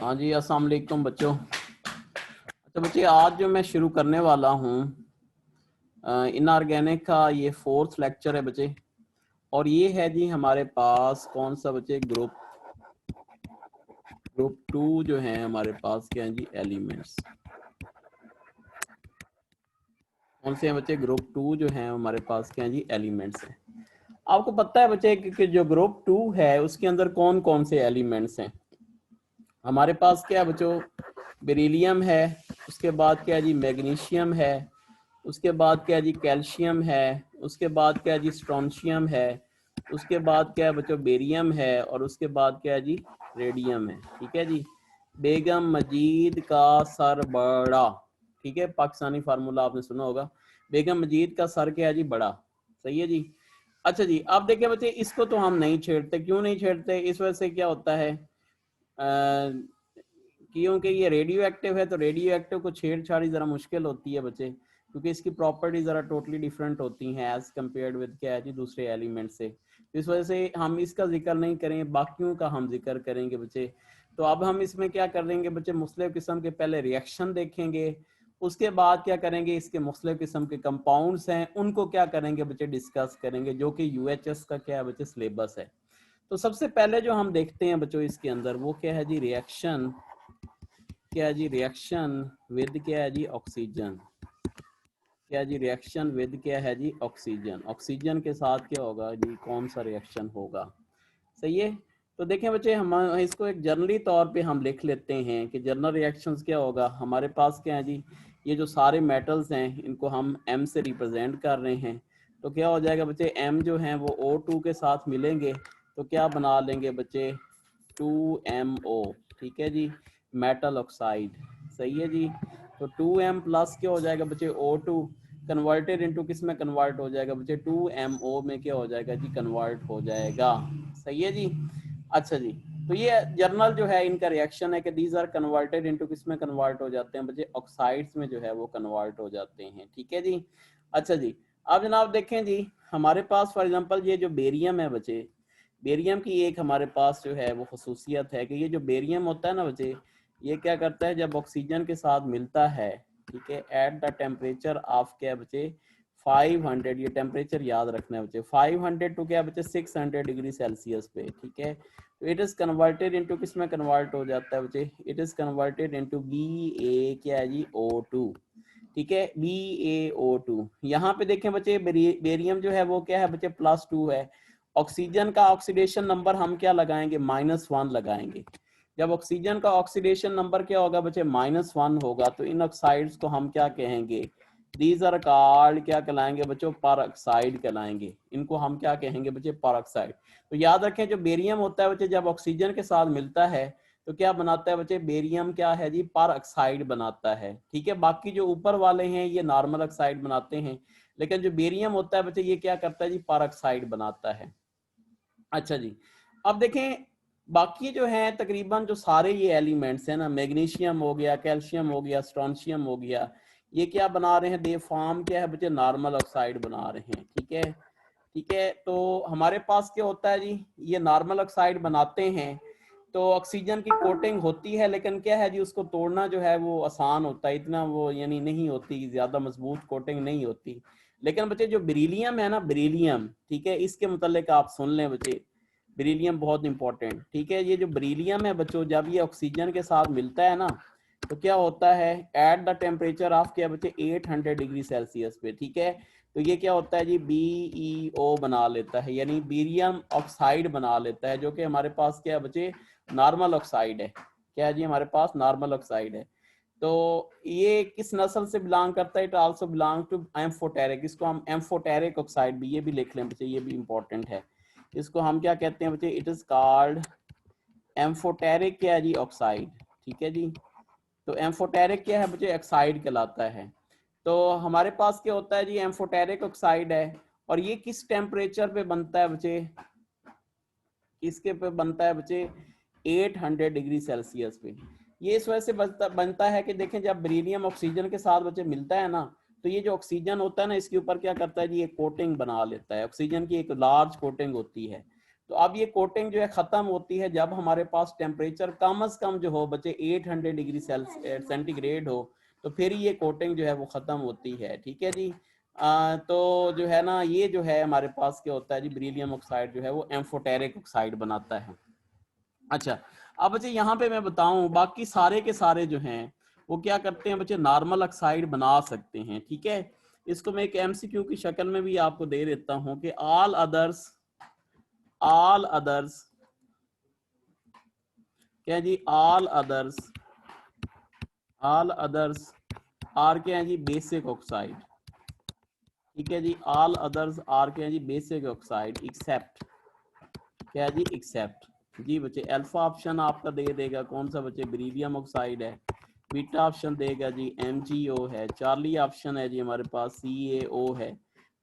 हाँ जी, अस्सलाम वालेकुम बच्चों। अच्छा बच्चे, आज जो मैं शुरू करने वाला हूँ इनऑर्गेनिक का ये 4th लेक्चर है बच्चे। और ये है जी हमारे पास कौन सा बच्चे, ग्रुप 2 जो है हमारे पास क्या है जी, एलिमेंट्स। कौन से हैं बच्चे? ग्रुप 2 जो है हमारे पास क्या है जी, एलिमेंट्स हैं। आपको पता है बच्चे कि जो ग्रुप 2 है उसके अंदर कौन कौन से एलिमेंट्स हैं? हमारे पास क्या है बच्चों, बेरिलियम है, उसके बाद क्या है जी, मैग्नीशियम है, उसके बाद क्या है जी, कैल्शियम है, उसके बाद क्या है जी, स्ट्रोंशियम है, उसके बाद क्या है बच्चों, बेरियम है, और उसके बाद क्या है जी, रेडियम है। ठीक है जी। बेगम मजीद का सर बड़ा, ठीक है, पाकिस्तानी फार्मूला आपने सुना होगा। बेगम मजीद का सर क्या है जी, बड़ा। सही है जी। अच्छा जी, अब देखिए बच्चे, इसको तो हम नहीं छेड़ते। क्यों नहीं छेड़ते? इस वजह से क्या होता है, क्योंकि ये रेडियो एक्टिव है, तो रेडियो एक्टिव को छेड़छाड़ी ज़रा मुश्किल होती है बच्चे, क्योंकि इसकी प्रॉपर्टी ज़रा टोटली डिफरेंट होती हैं एज कम्पेयर्ड विद क्या है जी, दूसरे एलिमेंट से। तो इस वजह से हम इसका जिक्र नहीं करेंगे, बाकियों का हम जिक्र करेंगे बच्चे। तो अब हम इसमें क्या करेंगे बच्चे, मुख्तलिफ किस्म के पहले रिएक्शन देखेंगे, उसके बाद क्या करेंगे, इसके मुख्तलिफ किस्म के कंपाउंड्स हैं उनको क्या करेंगे बच्चे, डिस्कस करेंगे, जो कि यूएचएस का क्या है बच्चे, सिलेबस है। तो सबसे पहले जो हम देखते हैं बच्चों इसके अंदर, वो क्या है जी, रिएक्शन। क्या है जी, रिएक्शन विद क्या है जी, ऑक्सीजन। क्या है जी, रिएक्शन विद क्या है जी, ऑक्सीजन। ऑक्सीजन के साथ क्या होगा जी, कौन सा रिएक्शन होगा। सही है। तो देखें बच्चे, हम इसको एक जर्नली तौर पे हम लिख लेते हैं कि जनरल रिएक्शंस क्या होगा। हमारे पास क्या है जी, ये जो सारे मेटल्स हैं इनको हम M से रिप्रेजेंट कर रहे हैं। तो क्या हो जाएगा बच्चे, M जो है वो O2 के साथ मिलेंगे तो क्या बना लेंगे बच्चे, 2MO। ठीक है जी, मेटल ऑक्साइड। सही है जी। तो 2M प्लस क्या हो जाएगा बच्चे, O2 कन्वर्टेड इनटू किस में कन्वर्ट हो जाएगा बच्चे, 2MO में क्या हो जाएगा जी, कन्वर्ट हो जाएगा। सही है जी। अच्छा जी, तो ये जर्नल जो है इनका रिएक्शन है कि दीज आर कन्वर्टेड इनटू किस में कन्वर्ट हो जाते हैं बच्चे, ऑक्साइड्स में जो है वो कन्वर्ट हो जाते हैं। ठीक है जी। अच्छा जी, अब जनाब देखें जी, हमारे पास फॉर एग्जांपल ये जो बेरियम है बच्चे, बेरियम की एक हमारे पास जो है वो खसूसियत है कि ये जो बेरियम होता है ना बच्चे, ये क्या करता है, जब ऑक्सीजन के साथ मिलता है, ठीक है, एट द टेम्परेचर ऑफ क्या बच्चे, 500, ये टेम्परेचर याद रखना है बच्चे, 500 टू क्या बच्चे, 600 डिग्री सेल्सियस पे। ठीक है, तो इट इज कन्वर्टेड इनटू किस में कन्वर्ट हो जाता है बच्चे, it is converted into Ba क्या है जी, O2। ठीक है, BaO2। यहाँ पे देखें बच्चे, बेरियम जो है वो क्या है बच्चे, +2 है। ऑक्सीजन का ऑक्सीडेशन नंबर हम क्या लगाएंगे, -1 लगाएंगे। जब ऑक्सीजन का ऑक्सीडेशन नंबर क्या होगा बच्चे, -1 होगा, तो इन ऑक्साइड्स को हम क्या कहेंगे, दीज आर कॉल्ड क्या कहलाएंगे बच्चों, परऑक्साइड कहलाएंगे। इनको हम क्या कहेंगे बच्चे, परऑक्साइड। तो याद रखें, जो बेरियम होता है बच्चे, जब ऑक्सीजन के साथ मिलता है तो क्या बनाता है बच्चे, बेरियम क्या है जी, परऑक्साइड बनाता है। ठीक है, बाकी जो ऊपर वाले हैं ये नॉर्मल ऑक्साइड बनाते हैं, लेकिन जो बेरियम होता है बच्चे ये क्या करता है जी, परऑक्साइड बनाता है। अच्छा जी, अब देखें बाकी जो है तकरीबन जो सारे ये एलिमेंट्स हैं ना, मैग्नीशियम हो गया, कैल्शियम हो गया, स्ट्रोंशियम हो गया, ये क्या बना रहे हैं, दे फॉर्म क्या है बच्चे, नॉर्मल ऑक्साइड बना रहे हैं। ठीक है। ठीक है, तो हमारे पास क्या होता है जी, ये नॉर्मल ऑक्साइड बनाते हैं तो ऑक्सीजन की कोटिंग होती है, लेकिन क्या है जी, उसको तोड़ना जो है वो आसान होता है, इतना वो यानी नहीं होती, ज्यादा मजबूत कोटिंग नहीं होती। लेकिन बच्चे जो बेरिलियम है ना, बेरिलियम, ठीक है, इसके मुतालिक आप सुन लें बच्चे, बेरिलियम बहुत इंपॉर्टेंट। ठीक है, ये जो बेरिलियम है बच्चों, जब ये ऑक्सीजन के साथ मिलता है ना तो क्या होता है, एट द टेम्परेचर ऑफ क्या बच्चे, 800 डिग्री सेल्सियस पे। ठीक है, तो ये क्या होता है जी, BeO बना लेता है, यानी बेरियम ऑक्साइड बना लेता है, जो कि हमारे पास क्या बच्चे, नॉर्मल ऑक्साइड है। क्या है जी, हमारे पास नॉर्मल ऑक्साइड है। तो ये किस नस्ल से बिलोंग करता है, it also belong to amphoteric. इसको हम एम्फोटेरिक ऑक्साइड भी, ये भी लिख लें बच्चे, ये भी इंपॉर्टेंट है। इसको हम क्या कहते हैं बच्चे, इट इज कॉल्ड एम्फोटेरिक क्या है जी, ऑक्साइड। ठीक है जी, तो एम्फोटेरिक क्या है बच्चे, ऑक्साइड कहलाता है। तो हमारे पास क्या होता है जी, एम्फोटेरिक ऑक्साइड है, और ये किस टेम्परेचर पे बनता है बच्चे, किसके पे बनता है बच्चे, 800 डिग्री सेल्सियस पे। ये इस वजह से बनता है कि देखें, जब बेरिलियम ऑक्सीजन के साथ बच्चे मिलता है ना, तो ये जो ऑक्सीजन होता है ना, इसके ऊपर क्या करता है जी, ये कोटिंग बना लेता है। ऑक्सीजन की एक लार्ज कोटिंग होती है, तो अब ये कोटिंग जो है खत्म होती है जब हमारे पास टेम्परेचर कम से कम जो हो बच्चे 800 डिग्री सेंटीग्रेड हो, तो फिर ये कोटिंग जो है वो खत्म होती है। ठीक है जी। तो जो है ना, ये जो है हमारे पास क्या होता है जी, बेरिलियम ऑक्साइड जो है वो एम्फोटेरिक ऑक्साइड बनाता है। अच्छा, अब बच्चे यहाँ पे मैं बताऊं, बाकी सारे के सारे जो हैं वो क्या करते हैं बच्चे, नॉर्मल ऑक्साइड बना सकते हैं। ठीक है, इसको मैं एक एमसीक्यू की शक्ल में भी आपको दे देता हूं कि ऑल अदर्स क्या है जी, ऑल अदर्स आर क्या है जी, बेसिक ऑक्साइड। ठीक है जी, ऑल अदर्स आर क्या है जी, बेसिक ऑक्साइड एक्सेप्ट क्या है जी, एक्सेप्ट जी बच्चे अल्फा ऑप्शन आपका दे देगा कौन सा बच्चे, बेरिलियम ऑक्साइड है। बीटा ऑप्शन देगा जी MgO है। चार्ली ऑप्शन है जी हमारे पास CaO है।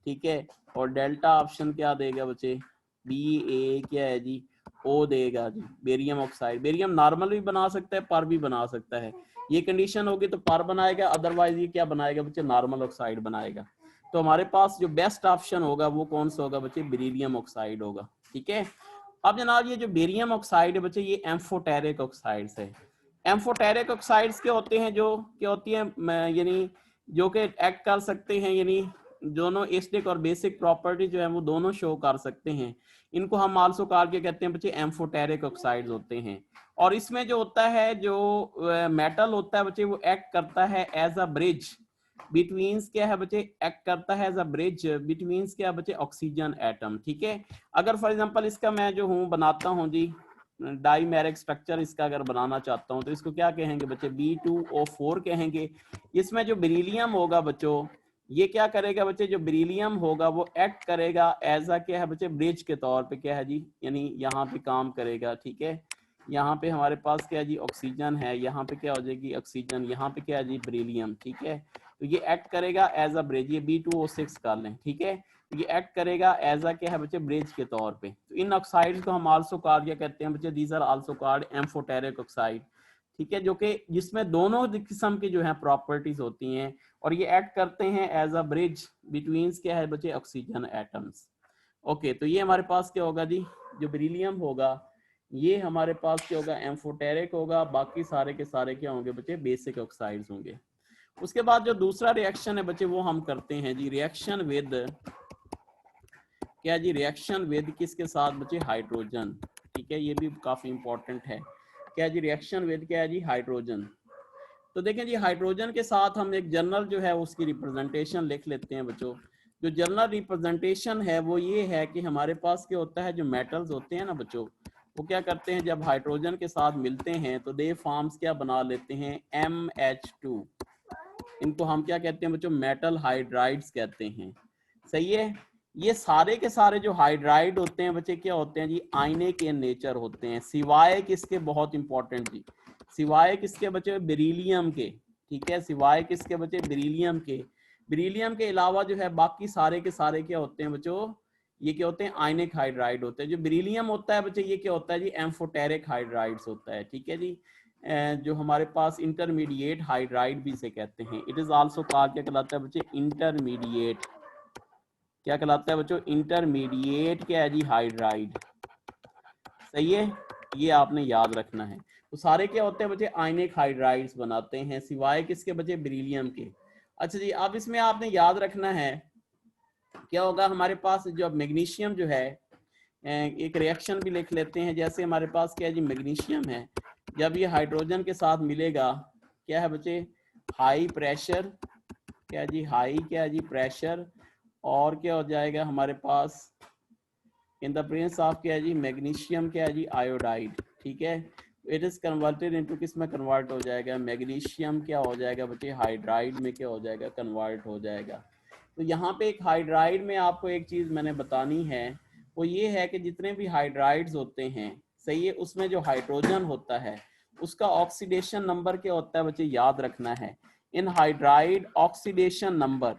ठीक है, और डेल्टा ऑप्शन क्या देगा बच्चे, Ba क्या है जी, O देगा जी, बेरियम ऑक्साइड। बेरियम नॉर्मल भी बना सकता है, पर भी बना सकता है। ये कंडीशन होगी तो पर बनाएगा, अदरवाइज ये क्या बनाएगा बच्चे, नॉर्मल ऑक्साइड बनाएगा। तो हमारे पास जो बेस्ट ऑप्शन होगा वो कौन सा होगा बच्चे, बेरिलियम ऑक्साइड होगा। ठीक है, अब जनाब ये जो बेरियम ऑक्साइड है बच्चे, ये एम्फोटेरिक ऑक्साइड्स है। एम्फोटेरिक ऑक्साइड्स क्या होते हैं, जो क्या होती है, यानी जो कि एक्ट कर सकते हैं, यानी दोनों एसिडिक और बेसिक प्रॉपर्टी जो है वो दोनों शो कर सकते हैं। इनको हम आल्सो कॉल के कहते हैं बच्चे, एम्फोटेरिक ऑक्साइड्स होते हैं। और इसमें जो होता है, जो मेटल होता है बच्चे, वो एक्ट करता है एज अ ब्रिज बिटवीन्स, क्या है बच्चे, एक्ट करता है एज अ ब्रिज बिटवीन्स क्या बच्चे, ऑक्सीजन एटम। ठीक है, अगर फॉर एग्जांपल इसका मैं जो हूँ बनाता हूँ जी डाइमेरिक स्ट्रक्चर, इसका अगर बनाना चाहता हूँ तो इसको क्या कहेंगे बच्चे, B2O4 कहेंगे। इसमें जो बेरिलियम होगा बच्चों, ये क्या करेगा बच्चे, जो बेरिलियम होगा वो एक्ट करेगा एज अ क्या है बच्चे, ब्रिज के तौर पे, क्या है जी, यानी यहाँ पे काम करेगा। ठीक है, यहाँ पे हमारे पास क्या है जी, ऑक्सीजन है, यहाँ पे क्या हो जाएगी ऑक्सीजन, यहाँ पे क्या है जी, बेरिलियम। ठीक है, तो ये एक्ट करेगा एज अ ब्रिज, ये B2O6 कर लें। ठीक है, ये एक्ट करेगा एज अ क्या है बच्चे, ब्रिज के तौर पे। तो इन ऑक्साइड्स को हम आल्सो कॉल्ड क्या कहते हैं बच्चे, these are also called amphoteric oxide. ठीक है, जो कि जिसमें दोनों किस्म की जो है प्रॉपर्टीज होती हैं, और ये एक्ट करते हैं एज अ ब्रिज बिटवीन क्या है बच्चे, ऑक्सीजन एटम्स। ओके, तो ये हमारे पास क्या होगा जी, जो बेरिलियम होगा ये हमारे पास क्या होगा, एम्फोटेरिक होगा। बाकी सारे के सारे क्या होंगे बच्चे, बेसिक ऑक्साइड्स होंगे। उसके बाद जो दूसरा रिएक्शन है बच्चे, वो हम करते हैं जी, रिएक्शन विद क्या जी, रिएक्शन विद किसके साथ बच्चे, हाइड्रोजन। ठीक है, ये भी काफी इंपॉर्टेंट है। क्या जी, रिएक्शन विद क्या है जी, हाइड्रोजन। तो देखें जी, हाइड्रोजन के साथ हम एक जनरल जो है उसकी रिप्रेजेंटेशन लिख लेते हैं बच्चों। जो जनरल रिप्रेजेंटेशन है वो ये है कि हमारे पास क्या होता है, जो मेटल्स होते हैं ना बच्चों, वो क्या करते हैं, जब हाइड्रोजन के साथ मिलते हैं तो दे फॉर्म्स क्या बना लेते हैं, MH2। इनको हम क्या कहते हैं बच्चों, मेटल हाइड्राइड्स कहते हैं। सही है, ये सारे के सारे जो हाइड्राइड होते हैं बच्चे, क्या होते हैं जी, आयनिक इन नेचर होते हैं, सिवाय किसके, बहुत इंपॉर्टेंट जी, सिवाय किसके बच्चे, बेरिलियम के। ठीक है, सिवाय किसके बच्चे, बेरिलियम के। बेरिलियम के अलावा जो है बाकी सारे के सारे क्या होते हैं बच्चों, ये क्या होते हैं, आयनिक हाइड्राइड होते हैं। जो बेरिलियम होता है बच्चे, ये क्या होता है जी, एम्फोटेरिक हाइड्राइड्स होता है। ठीक है जी, जो हमारे पास इंटरमीडिएट हाइड्राइड भी से कहते हैं। इट इज आल्सो कॉल्ड, क्या कहलाता है बच्चे, इंटरमीडिएट। क्या कहलाता है बच्चों, इंटरमीडिएट क्या है जी, हाइड्राइड। सही है, ये आपने याद रखना है। तो सारे क्या होते हैं बच्चे, आयनिक हाइड्राइड्स बनाते हैं, सिवाय किसके बच्चे, बेरिलियम के। अच्छा जी, अब इसमें आपने याद रखना है क्या होगा, हमारे पास जो मैग्नीशियम जो है, एक रिएक्शन भी लिख लेते हैं। जैसे हमारे पास क्या है जी, मैग्नीशियम है, जब ये हाइड्रोजन के साथ मिलेगा, क्या है बच्चे, हाई प्रेशर, क्या जी, हाई क्या जी, प्रेशर, और क्या हो जाएगा हमारे पास, इन द प्रेजेंस ऑफ क्या है जी, मैग्नीशियम क्या है जी, आयोडाइड। ठीक है, इट इज कन्वर्टेड इनटू किस में कन्वर्ट हो जाएगा, मैग्नीशियम क्या हो जाएगा बच्चे, हाइड्राइड में क्या हो जाएगा, कन्वर्ट हो जाएगा। तो यहाँ पे एक हाइड्राइड में आपको एक चीज मैंने बतानी है, वो ये है कि जितने भी हाइड्राइड्स होते हैं, सही है, उसमें जो हाइड्रोजन होता है उसका ऑक्सीडेशन नंबर क्या होता है बच्चे, याद रखना है। इन हाइड्राइड ऑक्सीडेशन नंबर,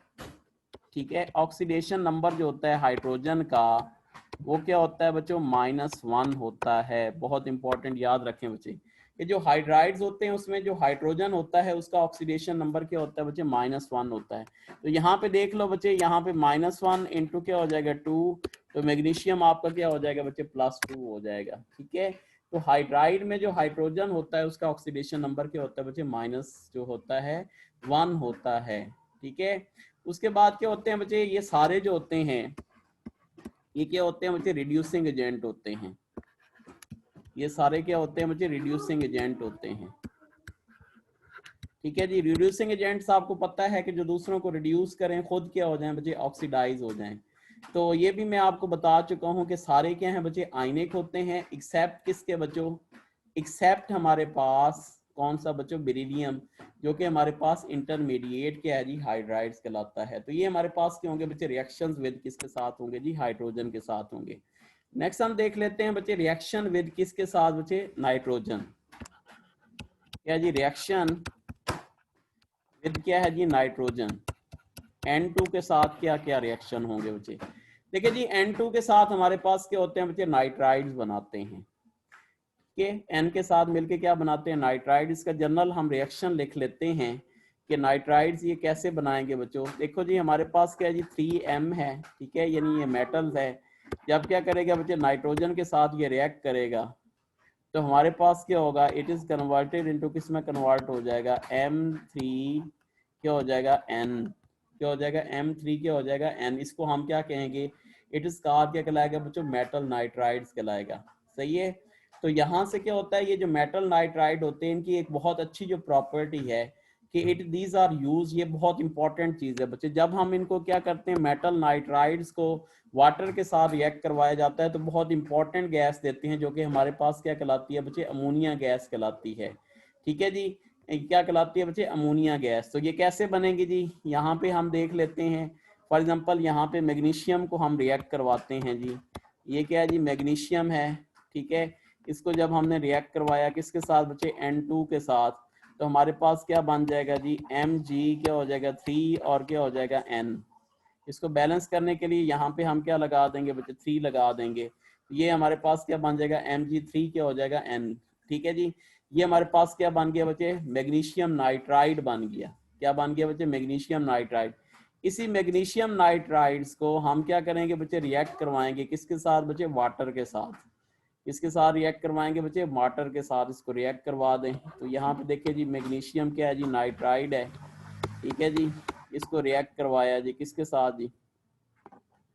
ठीक है, ऑक्सीडेशन नंबर जो होता है हाइड्रोजन का, वो क्या होता है बच्चों, -1 होता है। बहुत इंपॉर्टेंट, याद रखें बच्चे। ये जो हाइड्राइड्स होते हैं उसमें जो हाइड्रोजन होता है उसका ऑक्सीडेशन नंबर क्या होता है बच्चे, -1 होता है। तो यहाँ पे देख लो बच्चे, यहाँ पे -1 इंटू क्या हो जाएगा 2, तो मैग्नीशियम आपका क्या हो जाएगा बच्चे, +2 हो जाएगा। ठीक है, तो हाइड्राइड में जो हाइड्रोजन होता है उसका ऑक्सीडेशन नंबर क्या होता है बच्चे, जो होता है 1 होता है। ठीक है, उसके बाद क्या होते हैं बच्चे, ये सारे जो होते हैं ये क्या होते हैं बच्चे, रिड्यूसिंग एजेंट होते हैं। ये सारे क्या होते हैं बच्चे, रिड्यूसिंग एजेंट होते हैं। ठीक है जी, रिड्यूसिंग एजेंट्स आपको पता है कि जो दूसरों को रिड्यूस करें, खुद क्या हो जाएं बच्चे, ऑक्सीडाइज हो जाएं। तो ये भी मैं आपको बता चुका हूं कि सारे क्या हैं बच्चे, आयनिक होते हैं, एक्सेप्ट किसके बच्चों, एक्सेप्ट हमारे पास कौन सा बच्चों, बेरिलियम, जो कि हमारे पास इंटरमीडिएट क्या है जी, हाइड्राइड्स कहलाता है। तो ये हमारे पास क्या होंगे बच्चे, रिएक्शंस विद किसके साथ होंगे जी, हाइड्रोजन के साथ होंगे। नेक्स्ट हम देख लेते हैं बच्चे, रिएक्शन विद किसके साथ बच्चे, नाइट्रोजन। क्या जी, रिएक्शन विद क्या है जी, नाइट्रोजन। N2 के साथ क्या क्या रिएक्शन होंगे बच्चे, देखिए जी N2 के साथ हमारे पास क्या होते हैं बच्चे, नाइट्राइड्स बनाते हैं। के N के साथ मिलके क्या बनाते हैं, नाइट्राइड। इसका जनरल हम रिएक्शन लिख लेते हैं कि नाइट्राइड्स ये कैसे बनाएंगे बच्चों। देखो जी हमारे पास क्या है जी, 3M है, ठीक है, यानी ये मेटल्स है। जब क्या करेगा बच्चे, नाइट्रोजन के साथ ये रिएक्ट करेगा तो हमारे पास क्या होगा, इट इज कन्वर्टेड इनटू किस में कन्वर्ट हो जाएगा, M3 क्या हो जाएगा, N क्या हो जाएगा, M3 क्या हो जाएगा, N। इसको हम क्या कहेंगे, इट इज कॉल्ड क्या कहलाएगा बच्चों, मेटल नाइट्राइड्स कहलाएगा। सही है, तो यहाँ से क्या होता है, ये जो मेटल नाइट्राइड होते हैं इनकी एक बहुत अच्छी जो प्रॉपर्टी है कि इट दीज आर यूज, ये बहुत इंपॉर्टेंट चीज है बच्चे। जब हम इनको क्या करते हैं, मेटल नाइट्राइड्स को वाटर के साथ रिएक्ट करवाया जाता है तो बहुत इंपॉर्टेंट गैस देते हैं, जो कि हमारे पास क्या कहलाती है बच्चे, अमोनिया गैस कहलाती है। ठीक है जी, क्या कहलाती है बच्चे, अमोनिया गैस। तो ये कैसे बनेगी जी, यहाँ पे हम देख लेते हैं। फॉर एग्जांपल यहाँ पे मैग्नीशियम को हम रिएक्ट करवाते हैं जी, ये क्या है जी, मैग्नीशियम है। ठीक है, इसको जब हमने रिएक्ट करवाया किसके साथ बच्चे, N2 के साथ, तो हमारे पास क्या बन जाएगा जी, Mg क्या हो जाएगा 3 और क्या हो जाएगा N। इसको बैलेंस करने के लिए यहाँ पे हम क्या लगा देंगे बच्चे, 3 लगा देंगे। ये हमारे पास क्या बन जाएगा, Mg3 क्या हो जाएगा N। ठीक है जी, ये हमारे पास क्या बन गया बच्चे, मैग्नीशियम नाइट्राइड बन गया। क्या बन गया बच्चे, मैग्नीशियम नाइट्राइड। इसी मैग्नीशियम नाइट्राइड्स को हम क्या करेंगे बच्चे, रिएक्ट करवाएंगे किसके साथ बच्चे, वाटर के साथ। किसके साथ रिएक्ट करवाएंगे बच्चे, वाटर के साथ इसको रिएक्ट करवा दें। तो यहाँ पे देखिए जी, मैग्नीशियम क्या है जी, नाइट्राइड है। ठीक है जी, इसको रिएक्ट करवाया जी किसके साथ जी,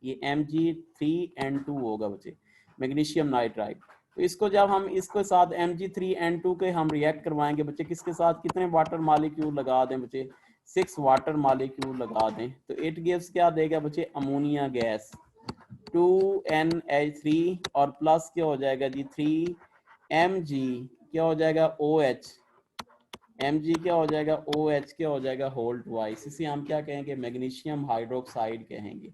ये Mg3N2 होगा बच्चे, मैग्नीशियम नाइट्राइड। तो इसको जब हम इसके साथ Mg3N2 के हम रिएक्ट करवाएंगे बच्चे, किसके साथ, कितने वाटर मॉलिक्यूल लगा दें बच्चे, 6 वाटर मॉलिक्यूल लगा दें, तो इट गिव्स क्या देगा बच्चे, अमोनिया गैस 2NH3 और प्लस क्या हो जाएगा जी 3Mg क्या हो जाएगा OH, Mg क्या हो जाएगा OH क्या हो जाएगा होल ट्वाइस। इसे हम क्या कहेंगे, मैग्नीशियम हाइड्रोक्साइड कहेंगे।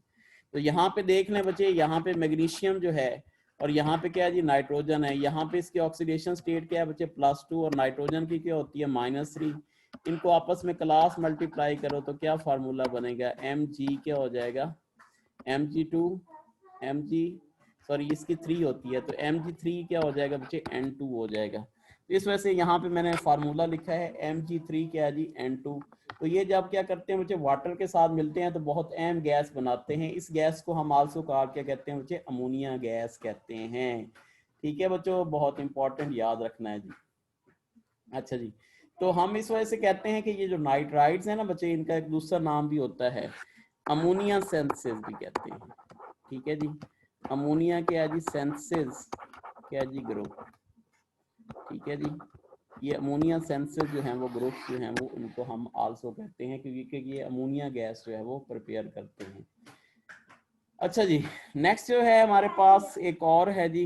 तो यहाँ पे देख लें बच्चे, यहाँ पे मैग्नीशियम जो है और यहाँ पे क्या है जी, नाइट्रोजन है। यहाँ पे इसकी ऑक्सीडेशन स्टेट क्या है बच्चे, +2 और नाइट्रोजन की क्या होती है, -3। इनको आपस में क्लास मल्टीप्लाई करो तो क्या फार्मूला बनेगा, Mg क्या हो जाएगा, Mg2 Mg सॉरी इसकी 3 होती है, तो Mg3 क्या हो जाएगा बच्चे, N2 हो जाएगा। तो इस वजह से यहाँ पे मैंने फार्मूला लिखा है Mg3 क्या है जी, N2। तो ये जब क्या करते हैं बच्चे, वाटर के साथ मिलते हैं तो बहुत अहम गैस बनाते हैं। इस गैस को हम आल्सो कॉल्ड क्या कहते हैं बच्चे, अमोनिया गैस कहते हैं। ठीक है बच्चों, बहुत इंपॉर्टेंट, याद रखना है जी। अच्छा जी, तो हम इस वजह से कहते हैं कि ये जो नाइट्राइड्स है ना बच्चे, इनका एक दूसरा नाम भी होता है, अमोनिया सेंसेस भी कहते हैं। ठीक है जी, अमोनिया क्या है जी, सेंसेस क्या है जी, ग्रुप। ठीक है जी, ये अमोनिया सेंसेस जो हैं वो ग्रुप्स जो हैं वो उनको हम आल्सो कहते हैं, क्योंकि ये अमोनिया गैस जो है वो प्रिपेयर करते हैं। अच्छा जी, नेक्स्ट जो है हमारे पास एक और है जी,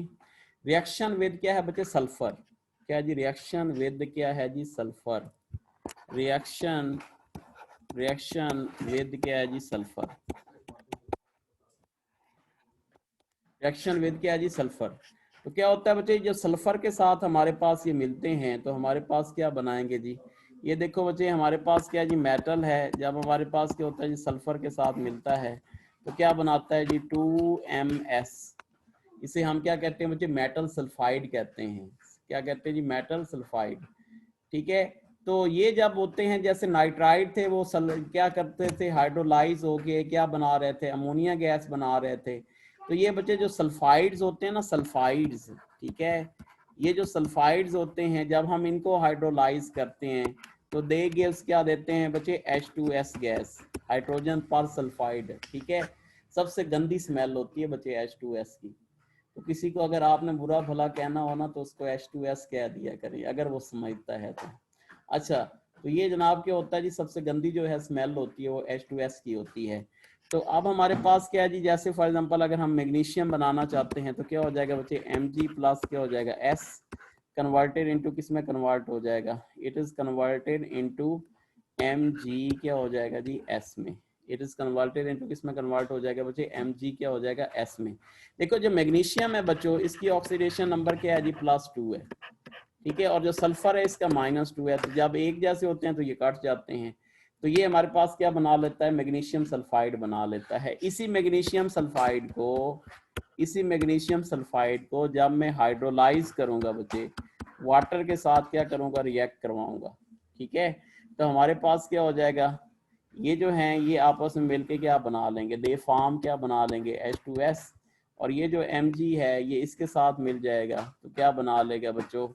रिएक्शन विद क्या है बच्चे, सल्फर। क्या जी, रिएक्शन विद क्या है जी, सल्फर। रिएक्शन विद क्या है जी, सल्फर। रिएक्शन विद क्या है जी, सल्फर। तो क्या होता है बच्चे, जो सल्फर के साथ हमारे पास ये मिलते हैं तो हमारे पास क्या बनाएंगे जी, ये देखो बच्चे हमारे पास क्या है जी, मेटल है। जब हमारे पास क्या होता है जी, सल्फर के साथ मिलता है तो क्या बनाता है जी, 2MS। इसे हम क्या कहते हैं बच्चे, मेटल सल्फाइड कहते हैं। क्या कहते हैं जी, मेटल सल्फाइड। ठीक है, तो ये जब होते हैं, जैसे नाइट्राइड थे वो क्या करते थे, हाइड्रोलाइज हो के क्या बना रहे थे, अमोनिया गैस बना रहे थे। तो ये बच्चे जो सल्फाइड्स होते हैं ना, सल्फाइड्स, ठीक है, ये जो सल्फाइड्स होते हैं जब हम इनको हाइड्रोलाइज करते हैं तो दे गिव्स क्या देते हैं बच्चे, H2S गैस, हाइड्रोजन पर सल्फाइड। ठीक है, सबसे गंदी स्मेल होती है बच्चे H2S की। तो किसी को अगर आपने बुरा भला कहना हो ना तो उसको H2S कह दिया करें, अगर वो समझता है तो। अच्छा, तो ये जनाब क्या होता है जी, सबसे गंदी जो है स्मेल होती है वो H2S की होती है। तो अब हमारे पास क्या है जी, जैसे फॉर एग्जांपल अगर हम मैग्नीशियम बनाना चाहते हैं तो क्या हो जाएगा बच्चे, Mg प्लस क्या हो जाएगा, S कन्वर्टेड इनटू किस में कन्वर्ट हो जाएगा, it is converted into Mg क्या हो जाएगा जी, S में। इट इज कन्वर्टेड इनटू किस में कन्वर्ट हो जाएगा बच्चे, Mg क्या हो जाएगा, S में। देखो जो मैग्नीशियम है बच्चों, इसकी ऑक्सीडेशन नंबर क्या है जी, +2 है। ठीक है, और जो सल्फर है इसका -2 है। तो जब एक जैसे होते हैं तो ये कट जाते हैं। तो ये हमारे पास क्या बना लेता है, मैग्नीशियम सल्फाइड बना लेता है। इसी मैग्नीशियम सल्फाइड को जब मैं हाइड्रोलाइज करूंगा बच्चे, वाटर के साथ क्या करूंगा, रिएक्ट करवाऊंगा। ठीक है, तो हमारे पास क्या हो जाएगा, ये जो हैं ये आपस में मिलके क्या बना लेंगे, दे फॉर्म क्या बना लेंगे, H2S। और ये जो Mg है ये इसके साथ मिल जाएगा तो क्या बना लेगा बच्चों,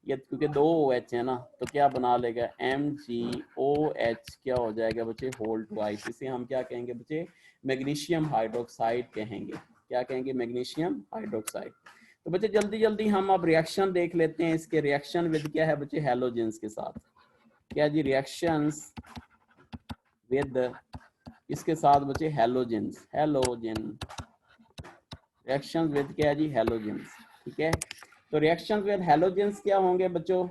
ये क्योंकि 2 OH है ना, तो क्या बना लेगा, MgOH क्या हो जाएगा बच्चे, होल ट्वाइस। इसे हम क्या कहेंगे बच्चे, मैग्नीशियम हाइड्रोक्साइड कहेंगे। क्या कहेंगे, मैग्नीशियम हाइड्रोक्साइड। तो बच्चे जल्दी जल्दी हम अब रिएक्शन देख लेते हैं। इसके रिएक्शन विद क्या है बच्चे, हैलोजेंस के साथ। क्या जी, रिएक्शंस विद इसके साथ बच्चे, हैलोजेंस, रिएक्शंस विद क्या है जी, हैलोजेंस। ठीक है, तो रिएक्शंस विद हैलोजेंस क्या होंगे बच्चों,